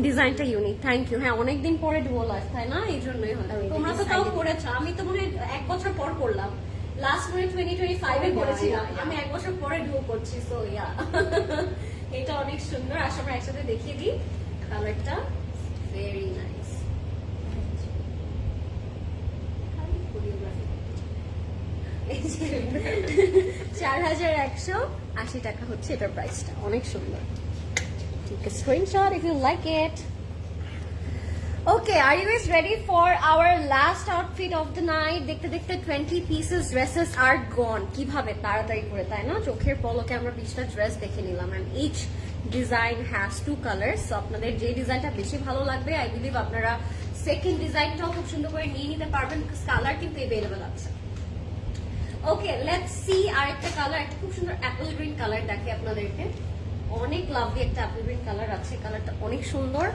ডিজাইনটা ইউনিক, থ্যাংক ইউ। হ্যাঁ, অনেকদিন পরে ডুও লাইভ, তাই না? এই জন্যই হয়। তোমরা তো তাও করেছো, আমি তো মনে হয় 1 বছর পর করলাম। লাস্ট মনে 2025-এ করেছিলাম, আমি 1 বছর পরে ডুও করছি। সো ইয়া, এটা অনেক সুন্দর। আসলে আমরা একসাথে দেখিয়ে দিই কালারটা, ভেরি নাইস। 4180 টাকা হচ্ছে এটার প্রাইসটা, অনেক সুন্দর। ঠিক আছে, screenshot if you like it. Okay, are you guys ready for our last outfit of the night? দেখতে দেখতে 20 pieces dresses are gone. কিভাবে তাড়াতাড়ি করে, তাই না? চোখের পলকে আমরা 20টা ড্রেস দেখে নিলাম and each design has 2 colors. So আপনাদের যে ডিজাইনটা বেশি ভালো লাগবে, I believe আপনারা সেকেন্ড ডিজাইনটাও খুব সুন্দর করে নিয়ে নিতে পারবেন because কালার কিন্তু अवेलेबल আছে। Okay, let's see আরেকটা কালার, একটা খুব সুন্দর অ্যাপল গ্রিন কালার দেখে আপনাদেরকে। অনেক লাভলি একটা অ্যাপল গ্রিন কালার আছে, কালারটা অনেক সুন্দর,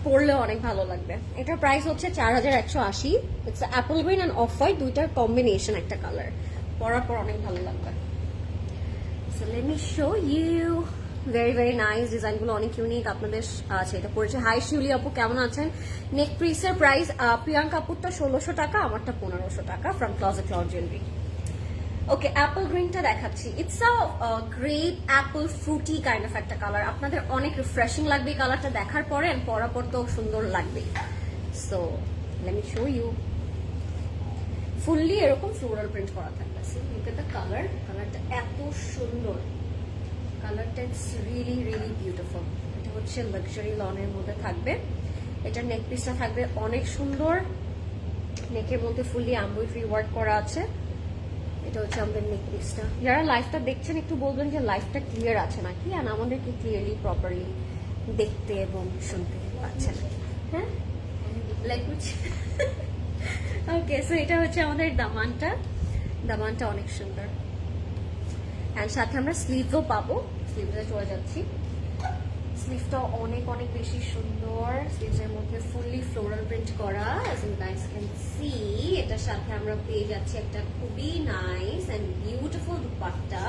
পরলে অনেক ভালো লাগবে। এটার প্রাইস হচ্ছে 4180। It's apple green and off white, দুইটার কম্বিনেশন একটা কালার, পরার পর অনেক ভালো লাগবে। So let me show you, very very nice, ডিজাইনগুলো অনেক ইউনিক। আপনাদের আছে এটা পড়েছে। হাই শিউলি আপু, কেমন আছেন? নেক পিসের প্রাইস প্রিয়াঙ্কা আপুরটা 1600 টাকা, আমারটা 1500 টাকা from Closet Cloud jewellery. Okay, apple গ্রিনটা দেখাচ্ছি। It's a great apple fruity kind of একটা কালার। আপনাদের অনেক রিফ্রেশিং লাগবে এই কালারটা দেখার পরে, এন্ড পরার পর তো সুন্দর লাগবে। So let me show you, fully এরকম ফ্লোরাল প্রিন্ট করা থাকবে। See look at the colour, কালারটা এত সুন্দর, কালারটা ইটস রিয়েলি রিয়েলি বিউটিফুল। এটা হচ্ছে লাক্সারি লনের মধ্যে থাকবে। এটার নেক পিসটা থাকবে অনেক সুন্দর, নেকের মধ্যে ফুললি এমব্রয়ডারি ওয়ার্ক করা আছে। এটা হচ্ছে আমাদের নেক পিসটা। যারা লাইভটা দেখছেন একটু বলবেন যে লাইভটা ক্লিয়ার আছে নাকি, আর আমাদেরকে ক্লিয়ারলি প্রপারলি দেখতে এবং শুনতে পাচ্ছেন। হ্যাঁ, ল্যাঙ্গুয়েজ। ওকে, সো এটা হচ্ছে আমাদের দামানটা। দামানটা অনেক সুন্দর, অ্যান্ড সাথে আমরা স্লিভও পাবো। স্লিভে চলে যাচ্ছি। স্লিভটা অনেক অনেক বেশি সুন্দর, স্লিভের মধ্যে ফুললি ফ্লোরাল প্রিন্ট করা, as you guys can see। এটার সাথে আমরা পেয়ে যাচ্ছি একটা খুবই নাইস এন্ড বিউটিফুল দুপাট্টা।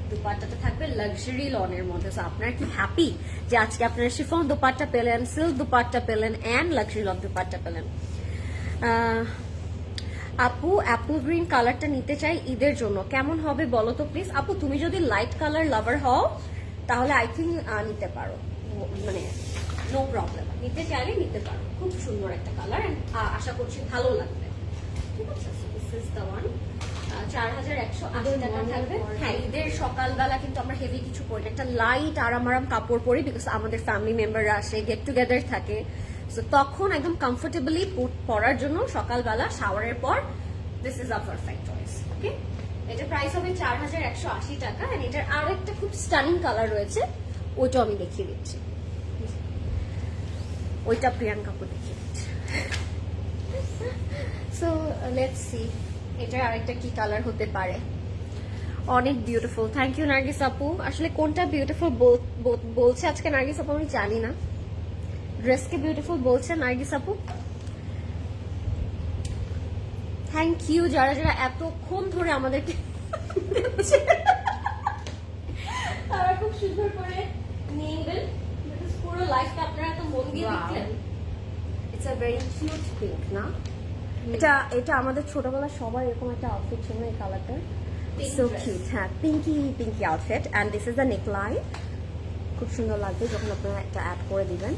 দুপাট্টাটা থাকবে লাক্সারি লনের মধ্যে। সো আপনারা কি হ্যাপি যে আজকে আপনারা শিফন দুপাট্টা পেলেন, সিল্ক দুপাট্টা পেলেন, এন্ড লাক্সারি লন দুপাট্টা পেলেন। আপু, অ্যাপল গ্রিন কালারটা নিতে চাই ঈদের জন্য, কেমন হবে বলো তো প্লিজ? আপু, তুমি যদি লাইট কালার লাভার হও তাহলে আই থিঙ্ক নিতে পারো, মানে নো প্রবলেম, নিতে চাইলে নিতে পারো। খুব সুন্দর একটা কালার, আশা করছি ভালো লাগবে। ঠিক আছে, দিস ইজ দ্য ওয়ান। 4180 টাকা থাকবে। হ্যাঁ, ঈদের সকালবেলা কিন্তু আমরা হেভি কিছু পরি না, একটা লাইট আরাম আরাম কাপড় পরি, বিকজ আমাদের ফ্যামিলি মেম্বাররা আসে, গেট টুগেদার থাকে। সো তখন একদম কমফোর্টেবলি পরার জন্য সকালবেলা শাওয়ারের পর this is a perfect choice. Okay, এটার প্রাইস হবে 4180 টাকা। এন্ড এটার আরো একটা খুব স্টানিং কালার রয়েছে, ওইটা আমি দেখিয়ে দিচ্ছি। ওইটা প্রিয়াঙ্কা আপু দেখিয়ে দিচ্ছে। সো লেটস সি এটার আরেকটা কি কালার হতে পারে। অনেক বিউটিফুল, থ্যাংক ইউ নার্গিস আপু। আসলে কোনটা বিউটিফুল বলছে আজকে নার্গিস আপু আমি জানি না। ড্রেসকে বিউটিফুল বলছে নার্গিস আপু। থ্যাংক ইউ যারা যারা এতক্ষণ ধরে আমাদেরকে তারা খুব সুন্দর করে নিয়ে নেবেন, পুরো লাইফটা আপনারা এত মন দিয়ে দেখলেন। It's a very cute pink না? এটা এটা আমাদের ছোটবেলায় সবার এরকম একটা আউটফিট ছিল এই কালারটা। So cute. হ্যাঁ, pinky pinky outfit. And this is the neckline. খুব সুন্দর লাগবে যখন আপনারা একটা অ্যাড করে দিবেন।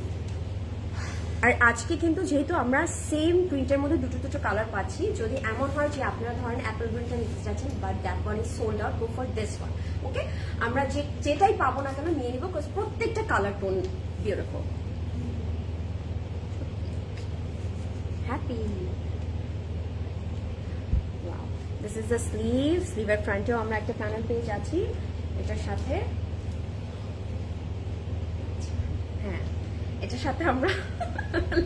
আর আজকে কিন্তু যেহেতু আমরা সেম প্রিন্টের মধ্যে দুটো দুটো কালার পাচ্ছি, যদি এমন হয় যে আপনারা ধরেন অ্যাপল গ্রিনটা নিতে চাচ্ছেন but that one is sold out, go for this one. Okay, আমরা যেটাই পাবো না কেন নিয়ে নিব, বিকজ প্রত্যেকটা colour tone beautiful. Happy. This is the sleeve. স্লিভের ফ্রন্টেও আমরা একটা প্যানেল পেয়ে যাচ্ছি এটার সাথে। হ্যাঁ, এটার সাথে আমরা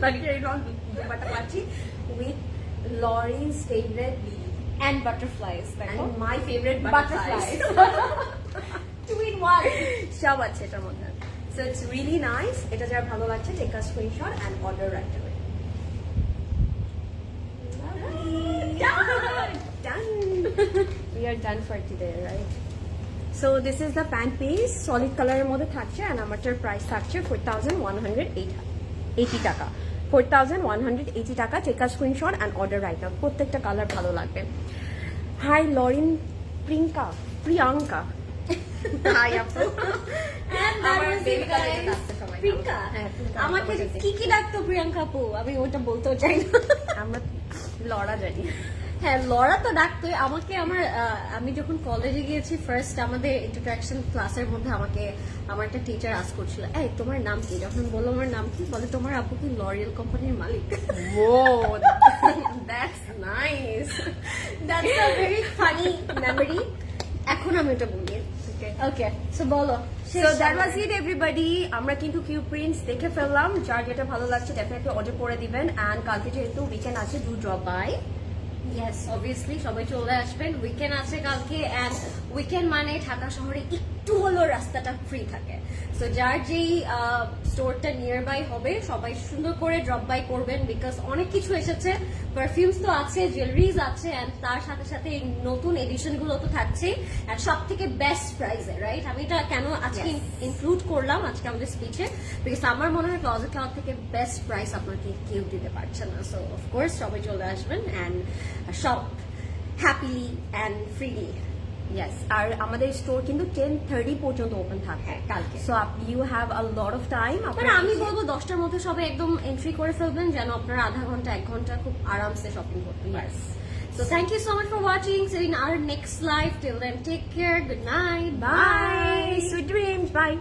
লাক্সারি লন দুপাট্টা পাচ্ছি with Lorin's favourite bee and butterflies, দেখো my favourite butterflies. Two in one সব আছে এটার মধ্যে। So it's really nice. এটা যারা ভালো লাগছে take a screenshot and order right away. Done. We are done for today, right? So this is the pant piece, solid color এর মধ্যে থাকছে, and আমাদের প্রাইস থাকছে 4180 টাকা। 4180 টাকা। Take a screenshot and order right now. প্রত্যেকটা colour ভালো লাগবে। হাই লরিন, প্রিয়াঙ্কা। হাই আপু। আমার বেবি কালার ডাকতে সবাই প্রিয়াঙ্কা। আমাকে কি কি ডাকতো প্রিয়াঙ্কা আপু, আমি ওটা বলতেও চাই না। আমরা লড়া জানি। হ্যাঁ লরা তো ডাকতোই আমাকে আমি যখন কলেজে গিয়েছি ফার্স্ট আমাদের ইন্ট্রোডাকশন ক্লাসের মধ্যে আমাকে আমার একটা টিচার আস্ক করছিল এই তোমার নাম কি, যখন বললো আমার নাম কি বলে তোমার আপু কি লরিয়াল কোম্পানির মালিক। Whoa, that's nice. That's a very funny memory, এখন আমি এটা বলি। ওকে সো বলো। So that was it everybody. আমরা কিন্তু কিউ প্রিন্টস দেখে ফেললাম, যার যেটা ভালো লাগছে ডেফিনেটলি অর্ডার করে দিবেন। এন্ড কালকে যেহেতু উইকেন্ড আছে, do drop by. Yes obviously সবাই চলে আসবেন, উইকেন্ড আছে কালকে। অ্যান্ড উইকেন্ড মানে ঢাকা শহরে একটু হলেও রাস্তাটা ফ্রি থাকে, সো যার যেই স্টোরটা নিয়ার বাই হবে সবাই সুন্দর করে ড্রপ বাই করবেন, বিকজ অনেক কিছু এসেছে, পারফিউমস তো আছে, জুয়েলারিজ আছে, অ্যান্ড তার সাথে সাথে এই নতুন এডিশন গুলো তো থাকছেই, অ্যান্ড সব থেকে বেস্ট প্রাইসে, রাইট? আমি এটা কেন আজকে ইনক্লুড করলাম আজকে আমাদের স্পিচে, বিকজ আমার মনে হয় ক্লজেট ক্লাউড থেকে বেস্ট প্রাইস আপনাকে কেউ দিতে পারছে না। সো অফকোর্স সবাই চলে আসবেন and shop happily and freely. Yes, আর আমাদের স্টোর কিন্তু 10:30 পর্যন্ত ওপেন থাকে কালকে। So you have a lot of time. মানে আমি বলবো 10টার মধ্যে সবাই একদম এন্ট্রি করে ফেলবেন, যেন আপনারা আধা ঘন্টা 1 ঘন্টা খুব আরামসে শপিং করতে পারেন। So thank you so much for watching. See you in our next live. Till then, take care. Good night. Bye, sweet dreams, by.